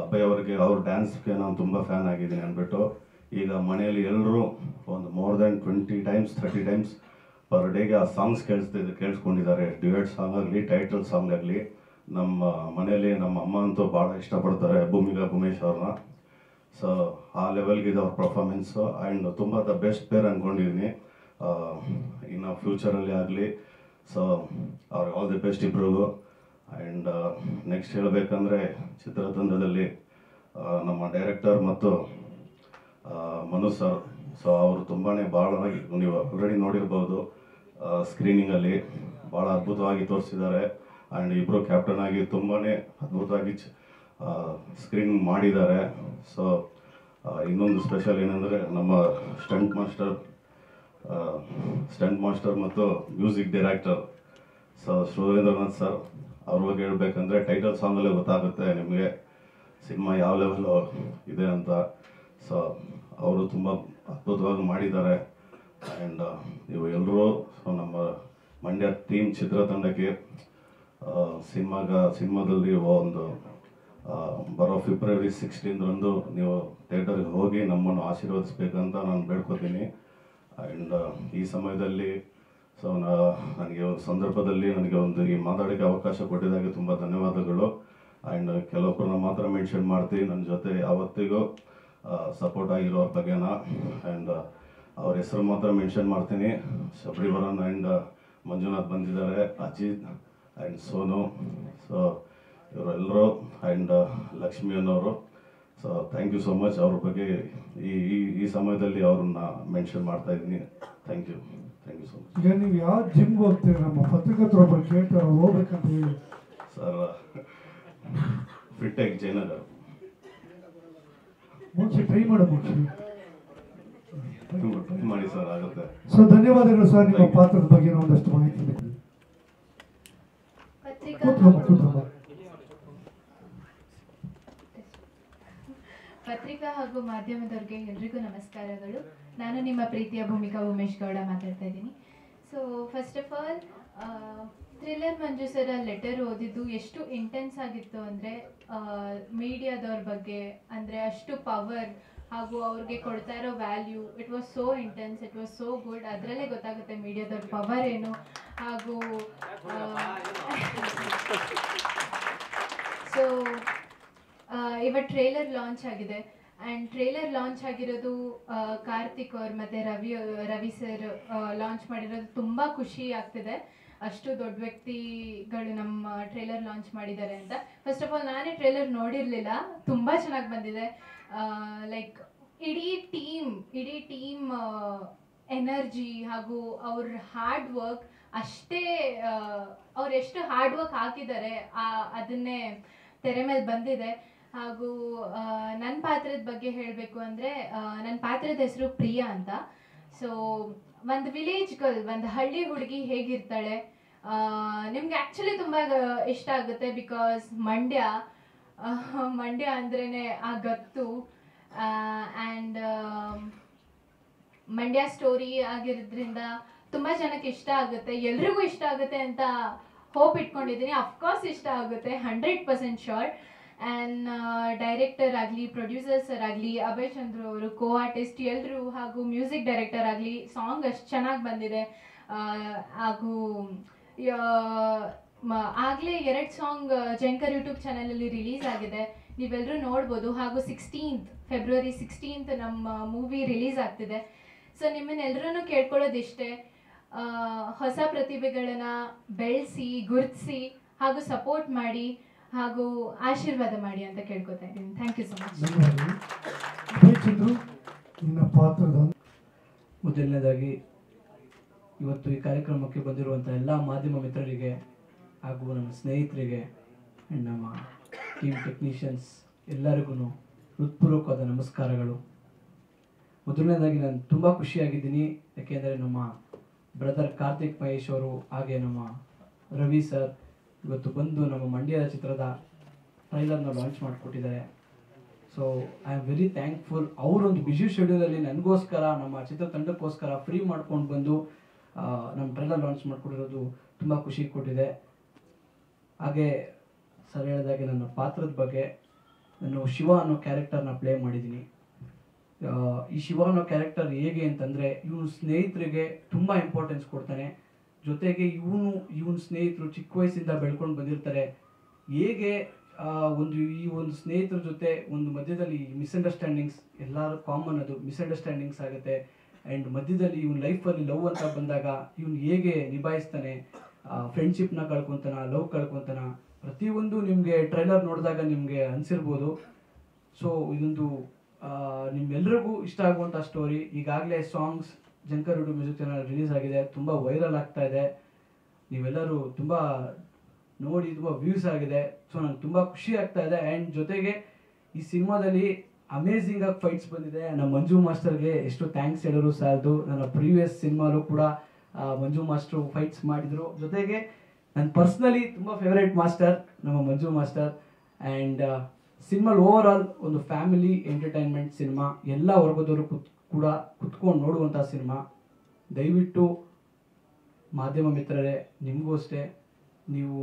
ಅಭಯ್ ಅವ್ರಿಗೆ ಅವ್ರ ಡ್ಯಾನ್ಸ್ಗೆ ನಾನು ತುಂಬ ಫ್ಯಾನ್ ಆಗಿದ್ದೀನಿ ಅಂದ್ಬಿಟ್ಟು. ಈಗ ಮನೆಯಲ್ಲಿ ಎಲ್ಲರೂ ಒಂದು more than 20 times 30 times per ಡೇಗೆ ಆ ಸಾಂಗ್ಸ್ ಕೇಳಿಸ್ಕೊಂಡಿದ್ದಾರೆ. ಡ್ಯೂಯೆಟ್ ಸಾಂಗ್ ಆಗಲಿ, ಟೈಟಲ್ ಸಾಂಗ್ ಆಗಲಿ. ನಮ್ಮ ಮನೆಯಲ್ಲಿ ನಮ್ಮ ಅಮ್ಮ ಅಂತೂ ಭಾಳ ಇಷ್ಟಪಡ್ತಾರೆ ಭೂಮಿಕಾ ಭೂಮೇಶ್ ಅವ್ರನ್ನ. ಸೊ ಆ ಲೆವೆಲ್ಗಿದೆ ಅವ್ರ ಪರ್ಫಾರ್ಮೆನ್ಸು. ಆ್ಯಂಡ್ ತುಂಬ ದ ಬೆಸ್ಟ್ ಪೇರ್ ಅಂದ್ಕೊಂಡಿದ್ದೀನಿ ಇನ್ನು ಫ್ಯೂಚರಲ್ಲಿ ಆಗಲಿ. ಸೊ ಅವ್ರಿಗೆ ಆಲ್ ದಿ ಬೆಸ್ಟ್ ಇಬ್ರಿಗೂ. ಆ್ಯಂಡ್ ನೆಕ್ಸ್ಟ್ ಹೇಳಬೇಕಂದ್ರೆ ಚಿತ್ರತಂಡದಲ್ಲಿ ನಮ್ಮ ಡೈರೆಕ್ಟರ್ ಮತ್ತು ಮನು ಸರ್. ಸೊ ಅವರು ತುಂಬಾ ಭಾಳ ನೀವು ಆಲ್ರೆಡಿ ನೋಡಿರ್ಬೋದು ಸ್ಕ್ರೀನಿಂಗಲ್ಲಿ, ಭಾಳ ಅದ್ಭುತವಾಗಿ ತೋರಿಸಿದ್ದಾರೆ. ಆ್ಯಂಡ್ ಇಬ್ಬರು ಕ್ಯಾಪ್ಟನ್ ಆಗಿ ತುಂಬಾ ಅದ್ಭುತವಾಗಿ ಸ್ಕ್ರೀನಿಂಗ್ ಮಾಡಿದ್ದಾರೆ. ಸೊ ಇನ್ನೊಂದು ಸ್ಪೆಷಲ್ ಏನಂದರೆ ನಮ್ಮ ಸ್ಟಂಟ್ ಮಾಸ್ಟರ್ ಸ್ಟಂಟ್ ಮಾಸ್ಟರ್ ಮತ್ತು ಮ್ಯೂಸಿಕ್ ಡೈರೆಕ್ಟರ್ ಸುರೇಂದ್ರನಾಥ್ ಸರ್ ಅವ್ರ ಬಗ್ಗೆ ಹೇಳ್ಬೇಕಂದ್ರೆ ಟೈಟಲ್ ಸಾಂಗಲ್ಲೇ ಗೊತ್ತಾಗುತ್ತೆ ನಿಮಗೆ ಸಿನಿಮಾ ಯಾವ ಲೆವೆಲ್ ಇದೆ ಅಂತ. ಸೊ ಅವರು ತುಂಬ ಅದ್ಭುತವಾಗಿ ಮಾಡಿದ್ದಾರೆ. ಆ್ಯಂಡ್ ಇವು ಎಲ್ಲರೂ ನಮ್ಮ ಮಂಡ್ಯ ಟೀಮ್ ಚಿತ್ರತಂಡಕ್ಕೆ ಸಿನಿಮಾದಲ್ಲಿ ಒಂದು ಬರೋ ಫೆಬ್ರವರಿ 16 ನೀವು ಥಿಯೇಟರ್ಗೆ ಹೋಗಿ ನಮ್ಮನ್ನು ಆಶೀರ್ವದಿಸ್ಬೇಕಂತ ನಾನು ಬೇಡ್ಕೋತೀನಿ. ಆ್ಯಂಡ್ ಈ ಸಮಯದಲ್ಲಿ ನನಗೆ ಒಂದು ಸಂದರ್ಭದಲ್ಲಿ ನನಗೆ ಈ ಮಾತಾಡೋಕ್ಕೆ ಅವಕಾಶ ಕೊಟ್ಟಿದ್ದಾಗೆ ತುಂಬ ಧನ್ಯವಾದಗಳು. ಆ್ಯಂಡ್ ಕೆಲವೊಬ್ಬರನ್ನ ಮಾತ್ರ ಮೆನ್ಷನ್ ಮಾಡ್ತೀನಿ, ನನ್ನ ಜೊತೆ ಯಾವತ್ತಿಗೂ ಸಪೋರ್ಟ್ ಆಗಿರೋರ ಬಗ್ಗೆನ. ಆ್ಯಂಡ್ ಅವ್ರ ಹೆಸರು ಮಾತ್ರ ಮೆನ್ಷನ್ ಮಾಡ್ತೀನಿ. ಶಬರಿವರನ್ ಆ್ಯಂಡ್ ಮಂಜುನಾಥ್ ಬಂದಿದ್ದಾರೆ, ಅಜಿತ್ ಆ್ಯಂಡ್ ಸೋನು. ಸೊ ಇವರೆಲ್ಲರೂ ಆ್ಯಂಡ್ ಲಕ್ಷ್ಮಿ ಅನ್ನೋರು. So thank you so much. ಅವ್ರ ಬಗ್ಗೆ ಈ ಸಮಯದಲ್ಲಿ ಅವ್ರನ್ನ ಮೆನ್ಷನ್ ಮಾಡ್ತಾ ಇದ್ದೀನಿ. Thank you so much. ಈಗ ನೀವು ಯಾವ ಜಿಮ್ಗೆ ಹೋಗ್ತೀರಿ? ನಮ್ಮ ಪತ್ರಕರ್ತರೊಬ್ಬರು ಕೇಳ್ತಾರೆ, ಹೋಗ್ಬೇಕಂತ ಹೇಳಿ. ಸರ್ ಫಿಟ್ಟೆಕ್ ಜಯನಗರ್ ಮುಗಿಸಿ ಟ್ರೈ ಮಾಡು, ಮುಗಿಸಿ ಟ್ರೈ ಮಾಡಿ ಸರ್, ಆಗುತ್ತೆ. ಸೊ ಧನ್ಯವಾದಗಳು ಸರ್, ನಿಮ್ಮ ಪಾತ್ರದ ಬಗ್ಗೆ ಒಂದಷ್ಟು ಮಾಹಿತಿ ನೀಡಿ. ಪತ್ರಿಕಾ ಹಾಗೂ ಮಾಧ್ಯಮದವ್ರಿಗೆ ಎಲ್ರಿಗೂ ನಮಸ್ಕಾರಗಳು. ನಾನು ನಿಮ್ಮ ಪ್ರೀತಿಯ ಭೂಮಿಕಾ ಉಮೇಶ್ ಗೌಡ ಮಾತಾಡ್ತಾ ಇದ್ದೀನಿ. So first of all, thriller Manju sir letter ಓದಿದ್ದು ಎಷ್ಟು ಇಂಟೆನ್ಸ್ ಆಗಿತ್ತು ಅಂದರೆ, ಮೀಡಿಯಾದವ್ರ ಬಗ್ಗೆ ಅಂದರೆ ಅಷ್ಟು ಪವರ್ ಹಾಗೂ ಅವ್ರಿಗೆ ಕೊಡ್ತಾ ಇರೋ value, it was so intense, it was so good. ಅದರಲ್ಲೇ ಗೊತ್ತಾಗುತ್ತೆ ಮೀಡಿಯಾದವ್ರ ಪವರ್ ಏನು. ಹಾಗೂ ಸೊ ಇವತ್ತು ಟ್ರೇಲರ್ ಲಾಂಚ್ ಆಗಿದೆ. ಆ್ಯಂಡ್ ಟ್ರೇಲರ್ ಲಾಂಚ್ ಆಗಿರೋದು ಕಾರ್ತಿಕ್ ಅವ್ರು ಮತ್ತು ರವಿ ಸರ್ ಲಾಂಚ್ ಮಾಡಿರೋದು ತುಂಬ ಖುಷಿ ಆಗ್ತಿದೆ. ಅಷ್ಟು ದೊಡ್ಡ ವ್ಯಕ್ತಿಗಳು ನಮ್ಮ ಟ್ರೇಲರ್ ಲಾಂಚ್ ಮಾಡಿದ್ದಾರೆ ಅಂತ. ಫಸ್ಟ್ ಆಫ್ ಆಲ್ ನಾನೇ ಟ್ರೇಲರ್ ನೋಡಿರಲಿಲ್ಲ, ತುಂಬ ಚೆನ್ನಾಗಿ ಬಂದಿದೆ. ಲೈಕ್ ಇಡೀ ಟೀಮ್ ಎನರ್ಜಿ ಹಾಗೂ ಅವ್ರ ಹಾರ್ಡ್ ವರ್ಕ್ ಅಷ್ಟೇ, ಅವ್ರು ಎಷ್ಟು ಹಾರ್ಡ್ ವರ್ಕ್ ಹಾಕಿದ್ದಾರೆ ಅದನ್ನೇ ತೆರೆ ಮೇಲೆ ಬಂದಿದೆ. ಹಾಗೂ ನನ್ನ ಪಾತ್ರದ ಬಗ್ಗೆ ಹೇಳಬೇಕು ಅಂದರೆ, ನನ್ನ ಪಾತ್ರದ ಹೆಸರು ಪ್ರಿಯಾ ಅಂತ. ಸೊ ಒಂದು ವಿಲೇಜ್ ಗರ್ಲ್, ಒಂದು ಹಳ್ಳಿ ಹುಡುಗಿ ಹೇಗಿರ್ತಾಳೆ ನಿಮ್ಗೆ ಆ್ಯಕ್ಚುಲಿ ತುಂಬ ಇಷ್ಟ ಆಗುತ್ತೆ. ಬಿಕಾಸ್ ಮಂಡ್ಯ ಅಂದ್ರೇ ಆ ಗತ್ತು. ಆ್ಯಂಡ್ ಮಂಡ್ಯ ಸ್ಟೋರಿ ಆಗಿರೋದ್ರಿಂದ ತುಂಬ ಜನಕ್ಕೆ ಇಷ್ಟ ಆಗುತ್ತೆ, ಎಲ್ರಿಗೂ ಇಷ್ಟ ಆಗುತ್ತೆ ಅಂತ ಹೋಪ್ ಇಟ್ಕೊಂಡಿದ್ದೀನಿ. ಅಫ್ಕೋರ್ಸ್ ಇಷ್ಟ ಆಗುತ್ತೆ, 100% ಶೋರ್. ಆ್ಯಂಡ್ ಡೈರೆಕ್ಟರ್ ಆಗಲಿ, ಪ್ರೊಡ್ಯೂಸರ್ಸ್ ಆಗಲಿ, ಅಭಯ್ ಚಂದ್ರು ಅವರು, ಕೋ ಆರ್ಟಿಸ್ಟ್ ಎಲ್ಲರೂ, ಹಾಗೂ ಮ್ಯೂಸಿಕ್ ಡೈರೆಕ್ಟರ್ ಆಗಲಿ, ಸಾಂಗ್ ಅಷ್ಟು ಚೆನ್ನಾಗಿ ಬಂದಿದೆ. ಹಾಗೂ ಆಗಲೇ 2 ಸಾಂಗ್ ಜಂಕರ್ ಯೂಟ್ಯೂಬ್ ಚಾನಲಲ್ಲಿ ರಿಲೀಸ್ ಆಗಿದೆ, ನೀವೆಲ್ಲರೂ ನೋಡ್ಬೋದು. ಹಾಗೂ ಫೆಬ್ರವರಿ 16 ನಮ್ಮ ಮೂವಿ ರಿಲೀಸ್ ಆಗ್ತಿದೆ. ಸೊ ನಿಮ್ಮನ್ನೆಲ್ಲರೂ ಕೇಳ್ಕೊಳ್ಳೋದಿಷ್ಟೇ, ಹೊಸ ಪ್ರತಿಭೆಗಳನ್ನು ಬೆಳೆಸಿ, ಗುರುತಿಸಿ ಹಾಗೂ ಸಪೋರ್ಟ್ ಮಾಡಿ ಹಾಗೂ ಆಶೀರ್ವಾದ ಮಾಡಿ ಅಂತ ಕೇಳ್ಕೊತಾ ಇದ್ದೀನಿ. Thank you so much. ಮೊದಲನೇದಾಗಿ ಇವತ್ತು ಈ ಕಾರ್ಯಕ್ರಮಕ್ಕೆ ಬಂದಿರುವಂಥ ಎಲ್ಲ ಮಾಧ್ಯಮ ಮಿತ್ರರಿಗೆ ಹಾಗೂ ನಮ್ಮ ಸ್ನೇಹಿತರಿಗೆ ಆ್ಯಂಡ್ ನಮ್ಮ ಟೀಮ್ ಟೆಕ್ನಿಷಿಯನ್ಸ್ ಎಲ್ಲರಿಗೂ ಹೃತ್ಪೂರ್ವಕವಾದ ನಮಸ್ಕಾರಗಳು. ಮೊದಲನೇದಾಗಿ ನಾನು ತುಂಬ ಖುಷಿಯಾಗಿದ್ದೀನಿ, ಯಾಕೆಂದರೆ ನಮ್ಮ ಬ್ರದರ್ ಕಾರ್ತಿಕ್ ಮಹೇಶ್ ಅವರು ಹಾಗೆ ನಮ್ಮ ರವಿ ಸರ್ ಇವತ್ತು ಬಂದು ನಮ್ಮ ಮಂಡ್ಯದ ಚಿತ್ರದ ಟ್ರೈಲರ್ನ ಲಾಂಚ್ ಮಾಡಿಕೊಟ್ಟಿದ್ದಾರೆ. So I am very thankful. ಅವರೊಂದು ಬ್ಯುಸಿ ಶೆಡ್ಯೂಲಲ್ಲಿ ನನಗೋಸ್ಕರ, ನಮ್ಮ ಚಿತ್ರತಂಡಕ್ಕೋಸ್ಕರ ಫ್ರೀ ಮಾಡ್ಕೊಂಡು ಬಂದು ನಮ್ಮ ಟ್ರೈಲರ್ ಲಾಂಚ್ ಮಾಡಿಕೊಟ್ಟಿರೋದು ತುಂಬ ಖುಷಿ ಕೊಟ್ಟಿದೆ. ಹಾಗೆ ಸರ್ ಹೇಳಿದಾಗೆ ನನ್ನ ಪಾತ್ರದ ಬಗ್ಗೆ, ನಾನು ಶಿವ ಅನ್ನೋ ಕ್ಯಾರೆಕ್ಟರ್ನ ಪ್ಲೇ ಮಾಡಿದ್ದೀನಿ. ಈ ಶಿವ ಅನ್ನೋ ಕ್ಯಾರೆಕ್ಟರ್ ಹೇಗೆ ಅಂತಂದರೆ, ಇವನು ಸ್ನೇಹಿತರಿಗೆ ತುಂಬ ಇಂಪಾರ್ಟೆನ್ಸ್ ಕೊಡ್ತಾನೆ. ಜೊತೆಗೆ ಇವನು ಸ್ನೇಹಿತರು ಚಿಕ್ಕ ವಯಸ್ಸಿಂದ ಬೆಳ್ಕೊಂಡು ಬಂದಿರ್ತಾರೆ. ಹೇಗೆ ಈ ಒಂದು ಸ್ನೇಹಿತರ ಜೊತೆ ಒಂದು ಮಧ್ಯದಲ್ಲಿ ಮಿಸ್ಅಂಡರ್ಸ್ಟ್ಯಾಂಡಿಂಗ್ಸ್, ಎಲ್ಲರೂ ಕಾಮನ್, ಅದು ಮಿಸ್ಅಂಡರ್ಸ್ಟ್ಯಾಂಡಿಂಗ್ಸ್ ಆಗುತ್ತೆ. ಆ್ಯಂಡ್ ಮಧ್ಯದಲ್ಲಿ ಇವನ್ ಲೈಫಲ್ಲಿ ಲವ್ ಅಂತ ಬಂದಾಗ ಇವನು ಹೇಗೆ ನಿಭಾಯಿಸ್ತಾನೆ, ಫ್ರೆಂಡ್ಶಿಪ್ನ ಕಳ್ಕೊತಾನ, ಲವ್ ಕಳ್ಕೊತಾನ, ಪ್ರತಿಯೊಂದು ನಿಮಗೆ ಟ್ರೈಲರ್ ನೋಡಿದಾಗ ನಿಮಗೆ ಅನಿಸಿರ್ಬೋದು. ಸೊ ಇದೊಂದು ನಿಮ್ಮೆಲ್ಲರಿಗೂ ಇಷ್ಟ ಆಗುವಂಥ ಸ್ಟೋರಿ. ಈಗಾಗಲೇ songs Jhankar YouTube music channel release ಆಗಿದೆ, ತುಂಬ ವೈರಲ್ ಆಗ್ತಾ ಇದೆ. ನೀವೆಲ್ಲರೂ ತುಂಬ ನೋಡಿ ತುಂಬ ವ್ಯೂಸ್ ಆಗಿದೆ. ಸೊ ನಂಗೆ ತುಂಬ ಖುಷಿ ಆಗ್ತಾ ಇದೆ. ಆ್ಯಂಡ್ ಜೊತೆಗೆ ಈ ಸಿನಿಮಾದಲ್ಲಿ ಅಮೇಝಿಂಗ್ ಆಗಿ ಫೈಟ್ಸ್ ಬಂದಿದೆ. ನಮ್ಮ ಮಂಜು ಮಾಸ್ಟರ್ಗೆ ಎಷ್ಟು ಥ್ಯಾಂಕ್ಸ್ ಹೇಳಿದ್ರು ಸಾಲದು. ನನ್ನ ಪ್ರೀವಿಯಸ್ ಸಿನಿಮಾಲು ಕೂಡ ಮಂಜು ಮಾಸ್ಟ್ರು ಫೈಟ್ಸ್ ಮಾಡಿದರು. ಜೊತೆಗೆ ನನ್ನ ಪರ್ಸ್ನಲಿ ತುಂಬ ಫೇವ್ರೇಟ್ ಮಾಸ್ಟರ್ ನಮ್ಮ Manju master. And cinema overall ಒಂದು ಫ್ಯಾಮಿಲಿ ಎಂಟರ್ಟೈನ್ಮೆಂಟ್ ಸಿನಿಮಾ, ಎಲ್ಲ ವರ್ಗದವರು ಕೂಡ ಕುತ್ಕೊಂಡು ನೋಡುವಂಥ ಸಿನಿಮಾ. ದಯವಿಟ್ಟು ಮಾಧ್ಯಮ ಮಿತ್ರರೇ, ನಿಮಗೂ ಅಷ್ಟೇ, ನೀವು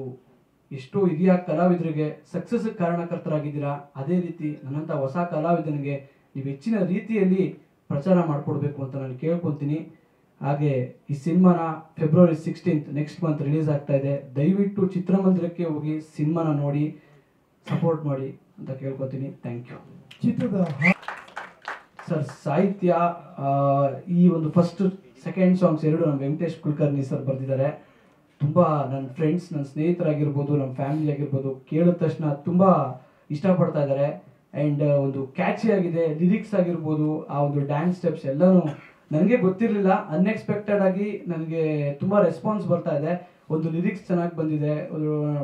ಎಷ್ಟೋ ಹಿರಿಯ ಕಲಾವಿದರಿಗೆ ಸಕ್ಸಸ್ಗೆ ಕಾರಣಕರ್ತರಾಗಿದ್ದೀರಾ. ಅದೇ ರೀತಿ ನನ್ನಂಥ ಹೊಸ ಕಲಾವಿದನಿಗೆ ನೀವು ಹೆಚ್ಚಿನ ರೀತಿಯಲ್ಲಿ ಪ್ರಚಾರ ಮಾಡಿಕೊಡ್ಬೇಕು ಅಂತ ನಾನು ಕೇಳ್ಕೊತೀನಿ. ಹಾಗೆ ಈ ಸಿನಿಮಾನ ಫೆಬ್ರವರಿ 16 ನೆಕ್ಸ್ಟ್ ಮಂತ್ ರಿಲೀಸ್ ಆಗ್ತಾ ಇದೆ. ದಯವಿಟ್ಟು ಚಿತ್ರಮಂದಿರಕ್ಕೆ ಹೋಗಿ ಸಿನಿಮಾನ ನೋಡಿ ಸಪೋರ್ಟ್ ಮಾಡಿ ಅಂತ ಕೇಳ್ಕೊತೀನಿ. Thank you. ಚಿತ್ರದ ಸರ್ ಸಾಹಿತ್ಯ ಈ ಒಂದು ಫಸ್ಟ್ ಸೆಕೆಂಡ್ ಸಾಂಗ್ಸ್ ಎರಡು ನಮ್ಮ ವೆಂಕಟೇಶ್ ಕುಲಕರ್ಣಿ ಸರ್ ಬರೆದಿದ್ದಾರೆ. ತುಂಬ ನನ್ನ ಫ್ರೆಂಡ್ಸ್, ನನ್ನ ಸ್ನೇಹಿತರಾಗಿರ್ಬೋದು, ನಮ್ಮ ಫ್ಯಾಮಿಲಿ ಆಗಿರ್ಬೋದು, ಕೇಳಿದ ತಕ್ಷಣ ತುಂಬ ಇಷ್ಟಪಡ್ತಾ ಇದ್ದಾರೆ. ಆ್ಯಂಡ್ ಒಂದು ಕ್ಯಾಚಿ ಆಗಿದೆ. ಲಿರಿಕ್ಸ್ ಆಗಿರ್ಬೋದು, ಆ ಒಂದು ಡ್ಯಾನ್ಸ್ ಸ್ಟೆಪ್ಸ್ ಎಲ್ಲನೂ ನನಗೆ ಗೊತ್ತಿರಲಿಲ್ಲ. ಅನ್ಎಕ್ಸ್ಪೆಕ್ಟೆಡ್ ಆಗಿ ನನಗೆ ತುಂಬ ರೆಸ್ಪಾನ್ಸ್ ಬರ್ತಾ ಇದೆ. ಒಂದು ಲಿರಿಕ್ಸ್ ಚೆನ್ನಾಗಿ ಬಂದಿದೆ,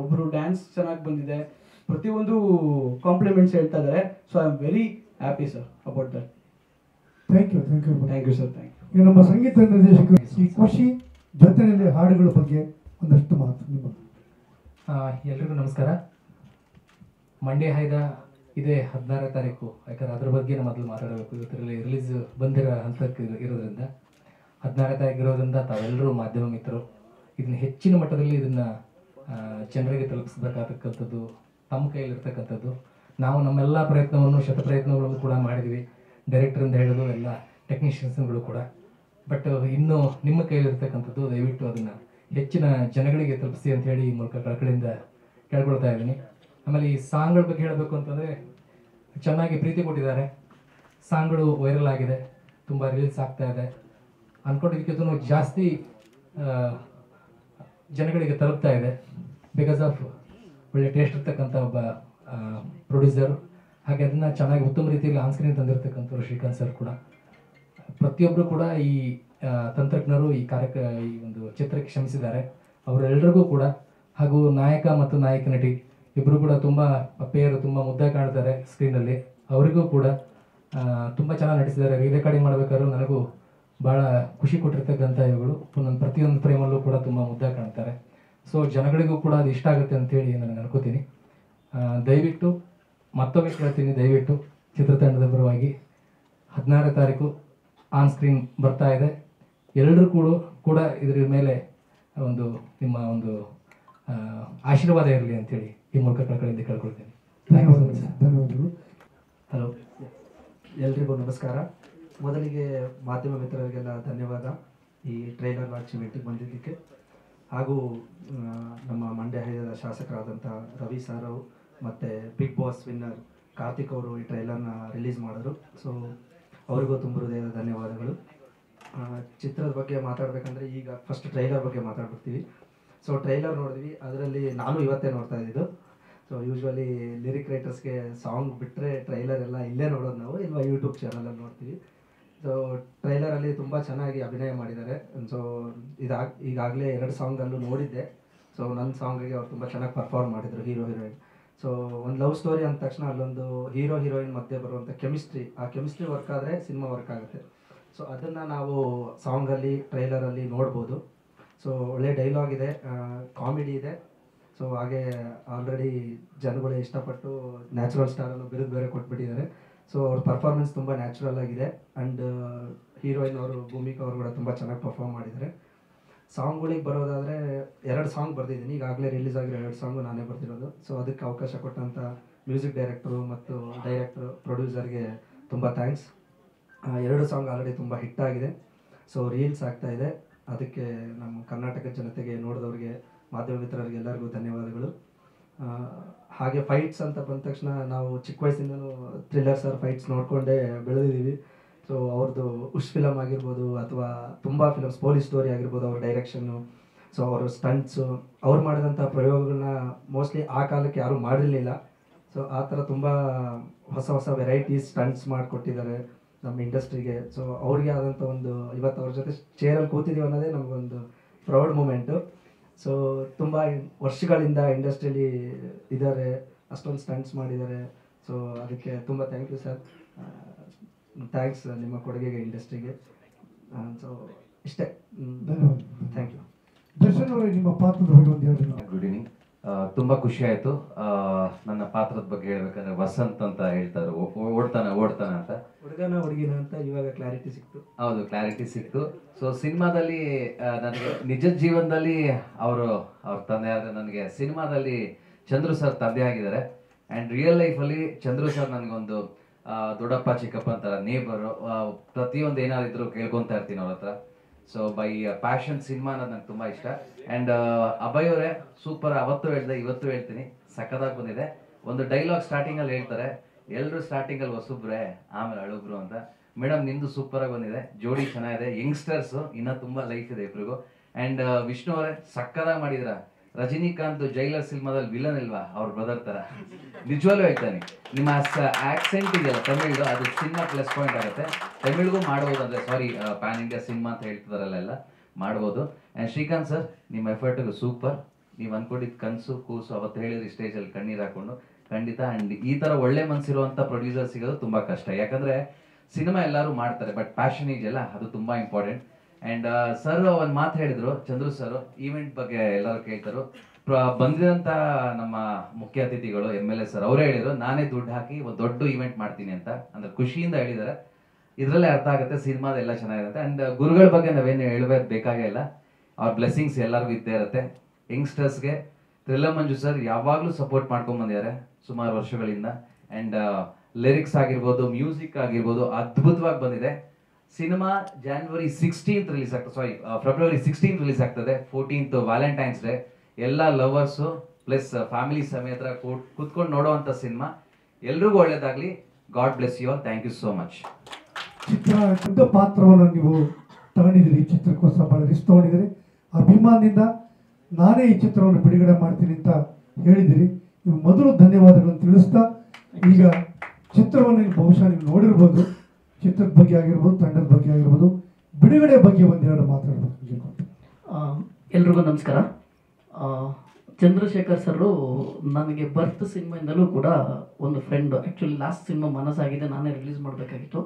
ಒಬ್ಬರು ಡ್ಯಾನ್ಸ್ ಚೆನ್ನಾಗಿ ಬಂದಿದೆ, ಪ್ರತಿಯೊಂದು ಕಾಂಪ್ಲಿಮೆಂಟ್ಸ್ ಹೇಳ್ತಾ ಇದ್ದಾರೆ. So I am very happy sir about that. Thank you thank you sir. Thank you. ಈಗ ನಮ್ಮ ಸಂಗೀತ ನಿರ್ದೇಶಕರು ಈ ಖುಷಿ ಜೊತೆಯಲ್ಲಿ ಹಾಡುಗಳ ಬಗ್ಗೆ ಒಂದಷ್ಟು ಮಾತು ನಿಮ್ಮ. ಎಲ್ರಿಗೂ ನಮಸ್ಕಾರ. ಮಂಡ್ಯ ಹೈದ ಇದೇ 16ನೇ ತಾರೀಕು, ಯಾಕಂದರೆ ಅದ್ರ ಬಗ್ಗೆ ನಾವು ಮೊದಲು ಮಾತಾಡಬೇಕು. ಇವತ್ತರಲ್ಲಿ ರಿಲೀಸ್ ಬಂದಿರೋ ಹಂತಕ್ಕೆ ಇರೋದ್ರಿಂದ 16ನೇ ತಾರೀಕು ಇರೋದ್ರಿಂದ ತಾವೆಲ್ಲರೂ ಮಾಧ್ಯಮ ಮಿತ್ರರು ಇದನ್ನು ಹೆಚ್ಚಿನ ಮಟ್ಟದಲ್ಲಿ ಇದನ್ನು ಜನರಿಗೆ ತಲುಪಿಸ್ಬೇಕಾಗತಕ್ಕಂಥದ್ದು ತಮ್ಮ ಕೈಯಲ್ಲಿರ್ತಕ್ಕಂಥದ್ದು. ನಾವು ನಮ್ಮೆಲ್ಲ ಪ್ರಯತ್ನವನ್ನು ಶತಪ್ರಯತ್ನಗಳನ್ನು ಕೂಡ ಮಾಡಿದ್ವಿ, ಡೈರೆಕ್ಟರಿಂದ ಹಿಡಿದು ಎಲ್ಲ ಟೆಕ್ನಿಷಿಯನ್ಸ್ಗಳು ಕೂಡ. ಬಟ್ ಇನ್ನೂ ನಿಮ್ಮ ಕೈಯಲ್ಲಿರ್ತಕ್ಕಂಥದ್ದು, ದಯವಿಟ್ಟು ಅದನ್ನು ಹೆಚ್ಚಿನ ಜನಗಳಿಗೆ ತಲುಪಿಸಿ ಅಂತ ಹೇಳಿ ಈ ಮೂಲಕ ಕಳಕಳಿಯಿಂದ ಕೇಳ್ಕೊಳ್ತಾ ಇದ್ದೀನಿ. ಆಮೇಲೆ ಈ ಸಾಂಗ್ಗಳ ಬಗ್ಗೆ ಹೇಳಬೇಕು ಅಂತಂದರೆ ಚೆನ್ನಾಗಿ ಪ್ರೀತಿ ಕೊಟ್ಟಿದ್ದಾರೆ. ಸಾಂಗ್ಗಳು ವೈರಲ್ ಆಗಿದೆ, ತುಂಬ ರೀಲ್ಸ್ ಆಗ್ತಾ ಇದೆ. ಅಂದ್ಕೊಂಡಿದ್ದಕ್ಕಿಂತ ಜಾಸ್ತಿ ಜನಗಳಿಗೆ ತಲುಪ್ತಾ ಇದೆ ಬಿಕಾಸ್ ಆಫ್ ಒಳ್ಳೆ ಟೇಸ್ಟ್ ಇರ್ತಕ್ಕಂಥ ಒಬ್ಬ ಪ್ರೊಡ್ಯೂಸರ್. ಹಾಗೆ ಅದನ್ನು ಚೆನ್ನಾಗಿ ಉತ್ತಮ ರೀತಿಯಲ್ಲಿ ಆನ್ ಸ್ಕ್ರೀನ್ ತಂದಿರತಕ್ಕಂಥವ್ರು ಶ್ರೀಕಾಂತ್ ಸರ್ ಕೂಡ. ಪ್ರತಿಯೊಬ್ಬರು ಕೂಡ ಈ ತಂತ್ರಜ್ಞರು ಈ ಈ ಒಂದು ಚಿತ್ರಕ್ಕೆ ಶ್ರಮಿಸಿದ್ದಾರೆ. ಅವರೆಲ್ಲರಿಗೂ ಕೂಡ, ಹಾಗೂ ನಾಯಕ ಮತ್ತು ನಾಯಕ ನಟಿ ಇಬ್ಬರು ಕೂಡ ತುಂಬ ಪೇರು ತುಂಬ ಮುದ್ದಾಗಿ ಕಾಣ್ತಾರೆ ಸ್ಕ್ರೀನಲ್ಲಿ. ಅವರಿಗೂ ಕೂಡ ತುಂಬ ಚೆನ್ನಾಗಿ ನಟಿಸಿದ್ದಾರೆ. ರೆಕಾರ್ಡಿಂಗ್ ಮಾಡಬೇಕಾದ್ರೂ ನನಗೂ ಭಾಳ ಖುಷಿ ಕೊಟ್ಟಿರ್ತಕ್ಕಂಥ ಇವುಗಳು. ನನ್ನ ಪ್ರತಿಯೊಂದು ಫ್ರೇಮಲ್ಲೂ ಕೂಡ ತುಂಬ ಮುದ್ದಾಗಿ ಕಾಣ್ತಾರೆ. ಸೊ ಜನಗಳಿಗೂ ಕೂಡ ಅದು ಇಷ್ಟ ಆಗುತ್ತೆ ಅಂತೇಳಿ ನನಗೆ ಅನ್ಕೋತೀನಿ. ದಯವಿಟ್ಟು ಮತ್ತೊಮ್ಮೆ ಕೇಳ್ತೀನಿ, ದಯವಿಟ್ಟು ಚಿತ್ರತಂಡದ ಪರವಾಗಿ 16ನೇ ತಾರೀಕು ಆನ್ ಸ್ಕ್ರೀನ್ ಬರ್ತಾ ಇದೆ. ಎಲ್ಲರೂ ಕೂಡ ಇದರ ಮೇಲೆ ಒಂದು ನಿಮ್ಮ ಒಂದು ಆಶೀರ್ವಾದ ಇರಲಿ ಅಂತೇಳಿ ಈ ಮೂಲಕ ಕಳಕಳಿಯಿಂದ ಕೇಳ್ಕೊಳ್ತೀನಿ. ಧನ್ಯವಾದಗಳು. ಹಲೋ, ಎಲ್ರಿಗೂ ನಮಸ್ಕಾರ. ಮೊದಲಿಗೆ ಮಾಧ್ಯಮ ಮಿತ್ರರಿಗೆಲ್ಲ ಧನ್ಯವಾದ ಈ ಟ್ರೈಲರ್ ಲಾಂಚ್ ಇವೆಂಟಿಗೆ ಬಂದಿದ್ದಕ್ಕೆ. ಹಾಗೂ ನಮ್ಮ ಮಂಡ್ಯ ಹೈದದ ಶಾಸಕರಾದಂಥ ರವಿ ಸರ್ ಮತ್ತು ಬಿಗ್ ಬಾಸ್ ವಿನ್ನರ್ ಕಾರ್ತಿಕ್ ಅವರು ಈ ಟ್ರೈಲರ್ನ ರಿಲೀಸ್ ಮಾಡಿದ್ರು. ಸೊ ಅವರಿಗೂ ತುಂಬ ಹೃದಯದ ಧನ್ಯವಾದಗಳು. ಚಿತ್ರದ ಬಗ್ಗೆ ಮಾತಾಡಬೇಕಂದ್ರೆ ಈಗ ಫಸ್ಟ್ ಟ್ರೈಲರ್ ಬಗ್ಗೆ ಮಾತಾಡ್ಬಿಡ್ತೀವಿ. ಸೊ ಟ್ರೈಲರ್ ನೋಡಿದ್ವಿ, ಅದರಲ್ಲಿ ನಾನು ಇವತ್ತೇ ನೋಡ್ತಾ ಇದ್ದಿದ್ದು. ಸೊ ಯೂಶ್ವಲಿ ಲಿರಿಕ್ ರೈಟರ್ಸ್ಗೆ ಸಾಂಗ್ ಬಿಟ್ಟರೆ ಟ್ರೈಲರ್ ಎಲ್ಲ ಇಲ್ಲೇ ನೋಡೋದು ನಾವು, ಇಲ್ವಾ ಯೂಟ್ಯೂಬ್ ಚಾನಲಲ್ಲಿ ನೋಡ್ತೀವಿ. ಸೊ ಟ್ರೈಲರಲ್ಲಿ ತುಂಬ ಚೆನ್ನಾಗಿ ಅಭಿನಯ ಮಾಡಿದ್ದಾರೆ. ಸೊ ಈಗಾಗಲೇ 2 ಸಾಂಗಲ್ಲೂ ನೋಡಿದ್ದೆ. ಸೊ ನನ್ನ ಸಾಂಗಿಗೆ ಅವ್ರು ತುಂಬ ಚೆನ್ನಾಗಿ ಪರ್ಫಾರ್ಮ್ ಮಾಡಿದರು, ಹೀರೋ ಹೀರೋಯಿನ್. ಸೊ ಒಂದು ಲವ್ ಸ್ಟೋರಿ ಅಂದ ತಕ್ಷಣ ಅಲ್ಲೊಂದು ಹೀರೋ ಹೀರೋಯಿನ್ ಮಧ್ಯೆ ಬರುವಂಥ ಕೆಮಿಸ್ಟ್ರಿ, ಆ ಕೆಮಿಸ್ಟ್ರಿ ವರ್ಕ್ ಆದರೆ ಸಿನಿಮಾ ವರ್ಕ್ ಆಗುತ್ತೆ. ಸೊ ಅದನ್ನು ನಾವು ಸಾಂಗಲ್ಲಿ ಟ್ರೈಲರಲ್ಲಿ ನೋಡ್ಬೋದು. ಸೊ ಒಳ್ಳೆ ಡೈಲಾಗ್ ಇದೆ, ಕಾಮಿಡಿ ಇದೆ. ಸೊ ಹಾಗೆ ಆಲ್ರೆಡಿ ಜನಗಳು ಇಷ್ಟಪಟ್ಟು ನ್ಯಾಚುರಲ್ ಸ್ಟಾರ್ ಅನ್ನೋ ಬಿರುದು ಬೇರೆ ಕೊಟ್ಬಿಟ್ಟಿದ್ದಾರೆ. ಸೊ ಅವ್ರ ಪರ್ಫಾರ್ಮೆನ್ಸ್ ತುಂಬ ನ್ಯಾಚುರಲ್ ಆಗಿದೆ. ಆ್ಯಂಡ್ ಹೀರೋಯಿನ್ ಅವರು ಭೂಮಿಕಾ ಅವರು ಕೂಡ ತುಂಬ ಚೆನ್ನಾಗಿ ಪರ್ಫಾರ್ಮ್ ಮಾಡಿದ್ದಾರೆ. ಸಾಂಗ್ಗಳಿಗೆ ಬರೋದಾದರೆ 2 ಸಾಂಗ್ ಬರೆದಿದ್ದೀನಿ. ಈಗಾಗಲೇ ರಿಲೀಸ್ ಆಗಿರೋ 2 ಸಾಂಗು ನಾನೇ ಬರ್ತಿರೋದು. ಸೊ ಅದಕ್ಕೆ ಅವಕಾಶ ಕೊಟ್ಟಂಥ ಮ್ಯೂಸಿಕ್ ಡೈರೆಕ್ಟರು ಮತ್ತು ಡೈರೆಕ್ಟ್ರು, ಪ್ರೊಡ್ಯೂಸರ್ಗೆ ತುಂಬ ಥ್ಯಾಂಕ್ಸ್. 2 ಸಾಂಗ್ ಆಲ್ರೆಡಿ ತುಂಬ ಹಿಟ್ಟಾಗಿದೆ. ಸೊ ರೀಲ್ಸ್ ಆಗ್ತಾಯಿದೆ. ಅದಕ್ಕೆ ನಮ್ಮ ಕರ್ನಾಟಕ ಜನತೆಗೆ, ನೋಡಿದವ್ರಿಗೆ, ಮಾಧ್ಯಮ ಮಿತ್ರರಿಗೆ ಎಲ್ಲರಿಗೂ ಧನ್ಯವಾದಗಳು. ಹಾಗೆ ಫೈಟ್ಸ್ ಅಂತ ಬಂದ ತಕ್ಷಣ ನಾವು ಚಿಕ್ಕ ವಯಸ್ಸಿಂದನೂ ಥ್ರಿಲ್ಲರ್ ಸರ್ ಫೈಟ್ಸ್ ನೋಡಿಕೊಂಡೇ ಬೆಳೆದಿದ್ದೀವಿ. ಸೊ ಅವ್ರದ್ದು ಉಷ್ ಫಿಲಮ್ ಆಗಿರ್ಬೋದು ಅಥವಾ ತುಂಬ ಫಿಲಮ್ಸ್, ಪೊಲೀಸ್ ಸ್ಟೋರಿ ಆಗಿರ್ಬೋದು, ಅವ್ರ ಡೈರೆಕ್ಷನ್ನು, ಸೊ ಅವರು ಸ್ಟಂಟ್ಸು, ಅವ್ರು ಮಾಡಿದಂಥ ಪ್ರಯೋಗಗಳನ್ನ ಮೋಸ್ಟ್ಲಿ ಆ ಕಾಲಕ್ಕೆ ಯಾರೂ ಮಾಡಿರಲಿಲ್ಲ. ಸೊ ಆ ಥರ ತುಂಬ ಹೊಸ ಹೊಸ ವೆರೈಟೀಸ್ ಸ್ಟಂಟ್ಸ್ ಮಾಡಿಕೊಟ್ಟಿದ್ದಾರೆ ನಮ್ಮ ಇಂಡಸ್ಟ್ರಿಗೆ. ಸೊ ಅವ್ರಿಗೆ ಆದಂಥ ಒಂದು ಇವತ್ತು ಅವ್ರ ಜೊತೆ ಚೇರಲ್ಲಿ ಕೂತಿದ್ದೀವಿ ಅನ್ನೋದೇ ನಮಗೊಂದು ಪ್ರೌಡ್ ಮೂಮೆಂಟು. ಸೊ ತುಂಬ ವರ್ಷಗಳಿಂದ ಇಂಡಸ್ಟ್ರಿಯಲ್ಲಿ ಇದ್ದಾರೆ, ಅಷ್ಟೊಂದು ಸ್ಟಂಟ್ಸ್ ಮಾಡಿದ್ದಾರೆ. ಸೊ ಅದಕ್ಕೆ ತುಂಬ ಥ್ಯಾಂಕ್ ಯು ಸರ್. ಥ್ಯಾಂಕ್ಸ್ ನಿಮ್ಮ ಕೊಡುಗೆಗೆ ಇಂಡಸ್ಟ್ರಿಗೆ. ಸೊ ಇಷ್ಟೇ. ಧನ್ಯವಾದ. Thank you. ದರ್ಶನ್ ಅವರೇ, ನಿಮ್ಮ ಪಾತ್ರದ ಬಗ್ಗೆ ಒಂದು ಹೇಳಿ. Good evening. ತುಂಬ ಖುಷಿ ಆಯಿತು. ನನ್ನ ಪಾತ್ರದ ಬಗ್ಗೆ ಹೇಳ್ಬೇಕಂದ್ರೆ ವಸಂತ್ ಅಂತ ಹೇಳ್ತಾರೆ, ಓಡ್ತಾನೆ ಅಂತ. ಹುಡುಗಿನ ಅಂತ ಇವಾಗ ಕ್ಲಾರಿಟಿ ಸಿಕ್ತು. ಹೌದು, ಕ್ಲಾರಿಟಿ ಸಿಕ್ತು. ಸೊ ಸಿನಿಮಾದಲ್ಲಿ ನನಗೆ ನಿಜ ಜೀವನದಲ್ಲಿ ಅವ್ರ ತಂದೆ ಆದರೆ ನನಗೆ ಸಿನಿಮಾದಲ್ಲಿ ಚಂದ್ರು ಸರ್ ತಂದೆ ಆಗಿದ್ದಾರೆ. ಆ್ಯಂಡ್ ರಿಯಲ್ ಲೈಫಲ್ಲಿ ಚಂದ್ರು ಸರ್ ನನಗೊಂದು ದೊಡ್ಡಪ್ಪ ಚಿಕ್ಕಪ್ಪ ಅಂತಾರೆ, ನೇಬರು. ಪ್ರತಿಯೊಂದು ಏನಾದ್ರು ಕೇಳ್ಕೊತಾ ಇರ್ತೀನಿ ಅವ್ರ ಹತ್ರ. ಸೊ ಬೈ ಪ್ಯಾಷನ್ ಸಿನಿಮಾ ಅನ್ನೋದು ನಂಗೆ ತುಂಬ ಇಷ್ಟ. ಆ್ಯಂಡ್ ಅಭಯ್ ಅವರೇ ಸೂಪರ್. ಅವತ್ತು ಹೇಳಿದೆ, ಇವತ್ತು ಹೇಳ್ತೀನಿ, ಸಖತ್ತಾಗಿ ಬಂದಿದೆ. ಒಂದು ಡೈಲಾಗ್ ಸ್ಟಾರ್ಟಿಂಗಲ್ಲಿ ಹೇಳ್ತಾರೆ, ಎಲ್ಲರೂ ಸ್ಟಾರ್ಟಿಂಗಲ್ಲಿ ಹೊಸಬ್ರೆ ಆಮೇಲೆ ಅಳುಬ್ರು ಅಂತ. ಮೇಡಮ್ ನಿಮ್ಮದು ಸೂಪರಾಗಿ ಬಂದಿದೆ, ಜೋಡಿ ಚೆನ್ನಾಗಿದೆ, ಯಂಗ್ಸ್ಟರ್ಸು ಇನ್ನೂ ತುಂಬ ಲೈಫ್ ಇದೆ ಇಬ್ರಿಗೂ. ಆ್ಯಂಡ್ ವಿಷ್ಣು ಅವರೇ ಸಕ್ಕತ್ತಾಗಿ ಮಾಡಿದ್ರ. ರಜನಿಕಾಂತ್ ಜೈಲರ್ ಸಿನಿಮಾದಲ್ಲಿ ವಿಲನ್ ಇಲ್ವಾ, ಅವ್ರ ಬ್ರದರ್ ಥರ. ನಿಜವಾಗ್ಲೂ ಹೇಳ್ತಾನೆ, ನಿಮ್ಮ ಆಕ್ಸೆಂಟ್ ಇದೆಯಲ್ಲ ತಮಿಳು, ಅದು ಸಿನಿಮಾ ಪ್ಲಸ್ ಪಾಯಿಂಟ್ ಆಗುತ್ತೆ. ತಮಿಳ್ಗೂ ಮಾಡ್ಬೋದು, ಅಂದರೆ ಸಾರಿ ಪ್ಯಾನ್ ಇಂಡಿಯಾ ಸಿನಿಮಾ ಅಂತ ಹೇಳ್ತಿದಾರಲ್ಲ, ಎಲ್ಲ ಮಾಡ್ಬೋದು. ಆ್ಯಂಡ್ ಶ್ರೀಕಾಂತ್ ಸರ್, ನಿಮ್ಮ ಎಫರ್ಟಿಗೂ ಸೂಪರ್. ನೀವು ಅನ್ಕೊಂಡಿದ್ದು ಕನಸು ಕೂಸು ಅವತ್ತು ಹೇಳಿದ್ರಿ ಸ್ಟೇಜಲ್ಲಿ ಕಣ್ಣೀರು ಹಾಕೊಂಡು, ಖಂಡಿತ. ಆ್ಯಂಡ್ ಈ ಥರ ಒಳ್ಳೆ ಮನಸ್ಸಿರುವಂಥ ಪ್ರೊಡ್ಯೂಸರ್ ಸಿಗೋದು ತುಂಬ ಕಷ್ಟ. ಯಾಕಂದರೆ ಸಿನಿಮಾ ಎಲ್ಲರೂ ಮಾಡ್ತಾರೆ, ಬಟ್ ಪ್ಯಾಷನ್ ಇದೆಯಲ್ಲ ಅದು ತುಂಬ ಇಂಪಾರ್ಟೆಂಟ್. ಆ್ಯಂಡ್ ಸರ್ ಒಂದು ಮಾತು ಹೇಳಿದ್ರು, ಚಂದ್ರು ಸರ್, ಈವೆಂಟ್ ಬಗ್ಗೆ ಎಲ್ಲರೂ ಕೇಳ್ತಾರೋ. ಬಂದಿರೋಂಥ ನಮ್ಮ ಮುಖ್ಯ ಅತಿಥಿಗಳು MLA ಸರ್ ಅವರೇ ಹೇಳಿದ್ರು, ನಾನೇ ದುಡ್ಡು ಹಾಕಿ ಒಂದು ದೊಡ್ಡ ಈವೆಂಟ್ ಮಾಡ್ತೀನಿ ಅಂತ. ಅಂದರೆ ಖುಷಿಯಿಂದ ಹೇಳಿದ್ದಾರೆ. ಇದರಲ್ಲೇ ಅರ್ಥ ಆಗುತ್ತೆ ಸಿನಿಮಾದೆಲ್ಲ ಚೆನ್ನಾಗಿರುತ್ತೆ. ಆ್ಯಂಡ್ ಗುರುಗಳ ಬಗ್ಗೆ ನಾವೇನು ಹೇಳಬೇಕು ಬೇಕಾಗೇ ಇಲ್ಲ, ಅವ್ರ ಬ್ಲೆಸ್ಸಿಂಗ್ಸ್ ಎಲ್ಲರಿಗೂ ಇದ್ದೇ ಇರುತ್ತೆ. ಯಂಗ್ಸ್ಟರ್ಸ್ಗೆ ತ್ರಿಲ್ಲ ಮಂಜು ಸರ್ ಯಾವಾಗಲೂ ಸಪೋರ್ಟ್ ಮಾಡ್ಕೊಂಡು ಬಂದಿದ್ದಾರೆ ಸುಮಾರು ವರ್ಷಗಳಿಂದ. ಆ್ಯಂಡ್ ಲಿರಿಕ್ಸ್ ಆಗಿರ್ಬೋದು, ಮ್ಯೂಸಿಕ್ ಆಗಿರ್ಬೋದು ಅದ್ಭುತವಾಗಿ ಬಂದಿದೆ. ಸಿನಿಮಾ January 16th ರಿಲೀಸ್ ಆಗ್ತದೆ, ಸಾರಿ February 16th ರಿಲೀಸ್ ಆಗ್ತದೆ. 14th Valentine's day. ಎಲ್ಲ ಲವರ್ಸು ಪ್ಲಸ್ ಫ್ಯಾಮಿಲಿ ಸಮೇತ ಕೂತ್ಕೊಂಡು ನೋಡೋವಂಥ ಸಿನಿಮಾ. ಎಲ್ರಿಗೂ ಒಳ್ಳೇದಾಗಲಿ. God bless you all. Thank you so much. ಚಿತ್ರ ದೊಡ್ಡ ಪಾತ್ರವನ್ನು ನೀವು ತಗೊಂಡಿದ್ದೀರಿ, ಈ ಚಿತ್ರಕ್ಕೋಸ್ಕರ ಭಾಳ ರಿಸ್ಕ್ ತಗೊಂಡಿದ್ದೀರಿ. ಅಭಿಮಾನದಿಂದ ನಾನೇ ಈ ಚಿತ್ರವನ್ನು ಬಿಡುಗಡೆ ಮಾಡ್ತೀನಿ ಅಂತ ಹೇಳಿದ್ದೀರಿ. ನೀವು ಮೊದಲು ಧನ್ಯವಾದಗಳನ್ನು ತಿಳಿಸ್ತಾ, ಈಗ ಚಿತ್ರವನ್ನು ಬಹುಶಃ ನೀವು ನೋಡಿರ್ಬೋದು, ಚಿತ್ರದ ಬಗ್ಗೆ ಆಗಿರ್ಬೋದು, ತಂಡದ ಬಗ್ಗೆ ಆಗಿರ್ಬೋದು, ಬಿಡುಗಡೆ ಬಗ್ಗೆ ಒಂದೆರಡು ಮಾತಾಡಬೇಕು. ಎಲ್ರಿಗೂ ನಮಸ್ಕಾರ. ಚಂದ್ರಶೇಖರ್ ಸರು ನನಗೆ ಬರ್ತ್ ಸಿನಿಮಾಯಿಂದಲೂ ಕೂಡ ಒಂದು ಫ್ರೆಂಡ್. ಆ್ಯಕ್ಚುಲಿ ಲಾಸ್ಟ್ ಸಿನಿಮಾ ಮನಸ್ಸಾಗಿದೆ, ನಾನೇ ರಿಲೀಸ್ ಮಾಡಬೇಕಾಗಿತ್ತು.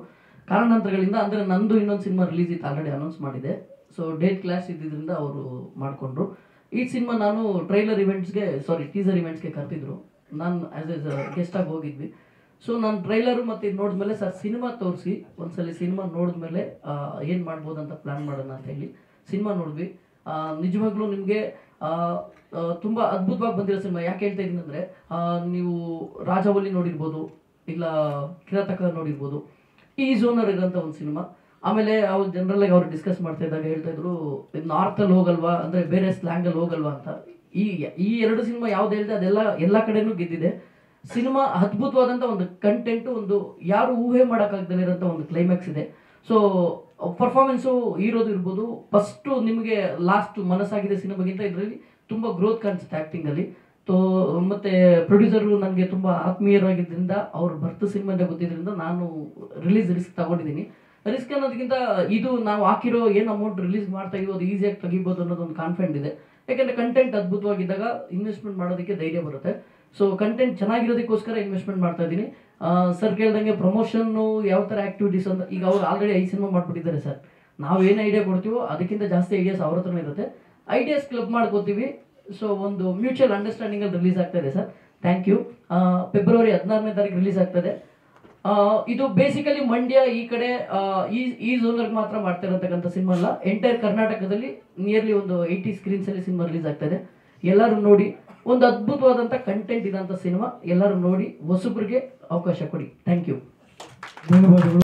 ಕಾರಣಾಂತರಗಳಿಂದ, ಅಂದರೆ ನಂದು ಇನ್ನೊಂದು ಸಿನಿಮಾ ರಿಲೀಸ್ ಇತ್ತು, ಆಲ್ರೆಡಿ ಅನೌನ್ಸ್ ಮಾಡಿದೆ. ಸೊ ಡೇಟ್ ಕ್ಲಾಶ್ ಇದ್ದಿದ್ದರಿಂದ ಅವರು ಮಾಡಿಕೊಂಡ್ರು. ಈ ಸಿನಿಮಾ ನಾನು ಟೀಸರ್ ಇವೆಂಟ್ಸ್ಗೆ ಕರೆದಿದ್ರು. ನಾನು ಆ್ಯಸ್ ಎ ಗೆಸ್ಟಾಗಿ ಹೋಗಿದ್ವಿ. ಸೊ ನಾನು ಟ್ರೈಲರು ಮತ್ತು ಇದು ನೋಡಿದ್ಮೇಲೆ ಸರ್ ಸಿನಿಮಾ ತೋರಿಸಿ, ಒಂದ್ಸಲ ಸಿನಿಮಾ ನೋಡಿದ್ಮೇಲೆ ಏನು ಮಾಡ್ಬೋದು ಅಂತ ಪ್ಲ್ಯಾನ್ ಮಾಡೋಣ ಅಂತ ಹೇಳಿ ಸಿನಿಮಾ ನೋಡಿದ್ವಿ. ನಿಜವಾಗ್ಲೂ ನಿಮಗೆ ತುಂಬ ಅದ್ಭುತವಾಗಿ ಬಂದಿರೋ ಸಿನಿಮಾ. ಯಾಕೆ ಹೇಳ್ತಾ ಇದ್ದೀನಿ ಅಂದರೆ, ನೀವು ರಾಜವಲ್ಲಿ ನೋಡಿರ್ಬೋದು, ಇಲ್ಲ ಕಿರಾತಕ ನೋಡಿರ್ಬೋದು. ಈ ಝೋನರ್ ಇರೋಂಥ ಒಂದು ಸಿನಿಮಾ. ಆಮೇಲೆ ಅವ್ರು ಜನರಲ್ಲಾಗಿ ಅವ್ರು ಡಿಸ್ಕಸ್ ಮಾಡ್ತಾ ಇದ್ದಾಗ ಹೇಳ್ತಾ ಇದ್ರು, ನಾರ್ತಲ್ಲಿ ಹೋಗಲ್ವಾ, ಅಂದರೆ ಬೇರೆ ಸ್ಲ್ಯಾಂಗಲ್ಲಿ ಹೋಗಲ್ವಾ ಅಂತ. ಈ ಎರಡು ಸಿನಿಮಾ ಯಾವ್ದು ಹೇಳಿದೆ ಅದೆಲ್ಲ ಎಲ್ಲ ಕಡೆನೂ ಗೆದ್ದಿದೆ. ಸಿನಿಮಾ ಅದ್ಭುತವಾದಂಥ ಒಂದು ಕಂಟೆಂಟು, ಒಂದು ಯಾರು ಊಹೆ ಮಾಡೋಕ್ಕಾಗ್ದಲೇ ಇರೋಂಥ ಒಂದು ಕ್ಲೈಮ್ಯಾಕ್ಸ್ ಇದೆ. ಸೊ ಪರ್ಫಾರ್ಮೆನ್ಸು ಹೀರೋದು ಇರ್ಬೋದು. ಫಸ್ಟು ನಿಮಗೆ ಲಾಸ್ಟ್ ಮನಸ್ಸಾಗಿದೆ ಸಿನಿಮಾಗಿಂತ ಇದರಲ್ಲಿ ತುಂಬ ಗ್ರೋತ್ ಕಾಣಿಸುತ್ತೆ ಆ್ಯಕ್ಟಿಂಗಲ್ಲಿ. ಮತ್ತು ಪ್ರೊಡ್ಯೂಸರು ನನಗೆ ತುಂಬ ಆತ್ಮೀಯರಾಗಿದ್ದರಿಂದ, ಅವ್ರು ಬರ್ತ್ ಸಿನಿಮಾದಿಂದ ಗೊತ್ತಿದ್ದರಿಂದ ನಾನು ರಿಸ್ಕ್ ತಗೊಂಡಿದ್ದೀನಿ. ರಿಸ್ಕ್ ಅನ್ನೋದಕ್ಕಿಂತ ಇದು ನಾವು ಹಾಕಿರೋ ಏನು ಅಮೌಂಟ್ ರಿಲೀಸ್ ಮಾಡ್ತಾ ಇದೀವಿ ಅದು ಈಸಿಯಾಗಿ ತೆಗಿಬೋದು ಅನ್ನೋದೊಂದು ಕಾನ್ಫಿಡೆಂಟ್ ಇದೆ. ಯಾಕೆಂದರೆ ಕಂಟೆಂಟ್ ಅದ್ಭುತವಾಗಿದ್ದಾಗ ಇನ್ವೆಸ್ಟ್ಮೆಂಟ್ ಮಾಡೋದಕ್ಕೆ ಧೈರ್ಯ ಬರುತ್ತೆ. ಸೊ ಕಂಟೆಂಟ್ ಚೆನ್ನಾಗಿರೋದಕ್ಕೋಸ್ಕರ ಇನ್ವೆಸ್ಟ್ಮೆಂಟ್ ಮಾಡ್ತಾ ಇದ್ದೀನಿ. ಸರ್ ಕೇಳ್ದಂಗೆ ಪ್ರಮೋಷನ್ನು ಯಾವ ಥರ ಆ್ಯಕ್ಟಿವಿಟೀಸ್ ಅಂತ, ಈಗ ಅವ್ರು ಆಲ್ರೆಡಿ 5 ಸಿನಿಮಾ ಮಾಡಿಬಿಟ್ಟಿದ್ದಾರೆ ಸರ್. ನಾವು ಏನು ಐಡಿಯಾ ಕೊಡ್ತೀವೋ ಅದಕ್ಕಿಂತ ಜಾಸ್ತಿ ಐಡಿಯಾಸ್ ಅವ್ರ ಹತ್ರನೇ ಇರುತ್ತೆ. ಐಡಿಯಾಸ್ ಕ್ಲಬ್ ಮಾಡ್ಕೋತೀವಿ. ಸೊ ಒಂದು ಮ್ಯೂಚುವಲ್ ಅಂಡರ್ಸ್ಟ್ಯಾಂಡಿಂಗಲ್ಲಿ ರಿಲೀಸ್ ಆಗ್ತಾ ಇದೆ ಸರ್. Thank you. February 16ನೇ ತಾರೀಕು ರಿಲೀಸ್ ಆಗ್ತದೆ. ಇದು ಬೇಸಿಕಲಿ ಮಂಡ್ಯ ಈ ಕಡೆ ಈ ಝೋನಲ್ಲಿ ಮಾತ್ರ ಮಾಡ್ತಾ ಇರತಕ್ಕಂಥ ಸಿನಿಮಾ ಅಲ್ಲ, ಎಂಟೈರ್ ಕರ್ನಾಟಕದಲ್ಲಿ ನಿಯರ್ಲಿ ಒಂದು 80 ಸ್ಕ್ರೀನ್ಸಲ್ಲಿ ಸಿನಿಮಾ ರಿಲೀಸ್ ಆಗ್ತಾ ಇದೆ. ಎಲ್ಲರೂ ನೋಡಿ. ಒಂದು ಅದ್ಭುತವಾದಂಥ ಕಂಟೆಂಟ್ ಇದಂಥ ಸಿನಿಮಾ. ಎಲ್ಲರೂ ನೋಡಿ, ಹೊಸಬ್ರಿಗೆ ಅವಕಾಶ ಕೊಡಿ. Thank you. ಧನ್ಯವಾದಗಳು.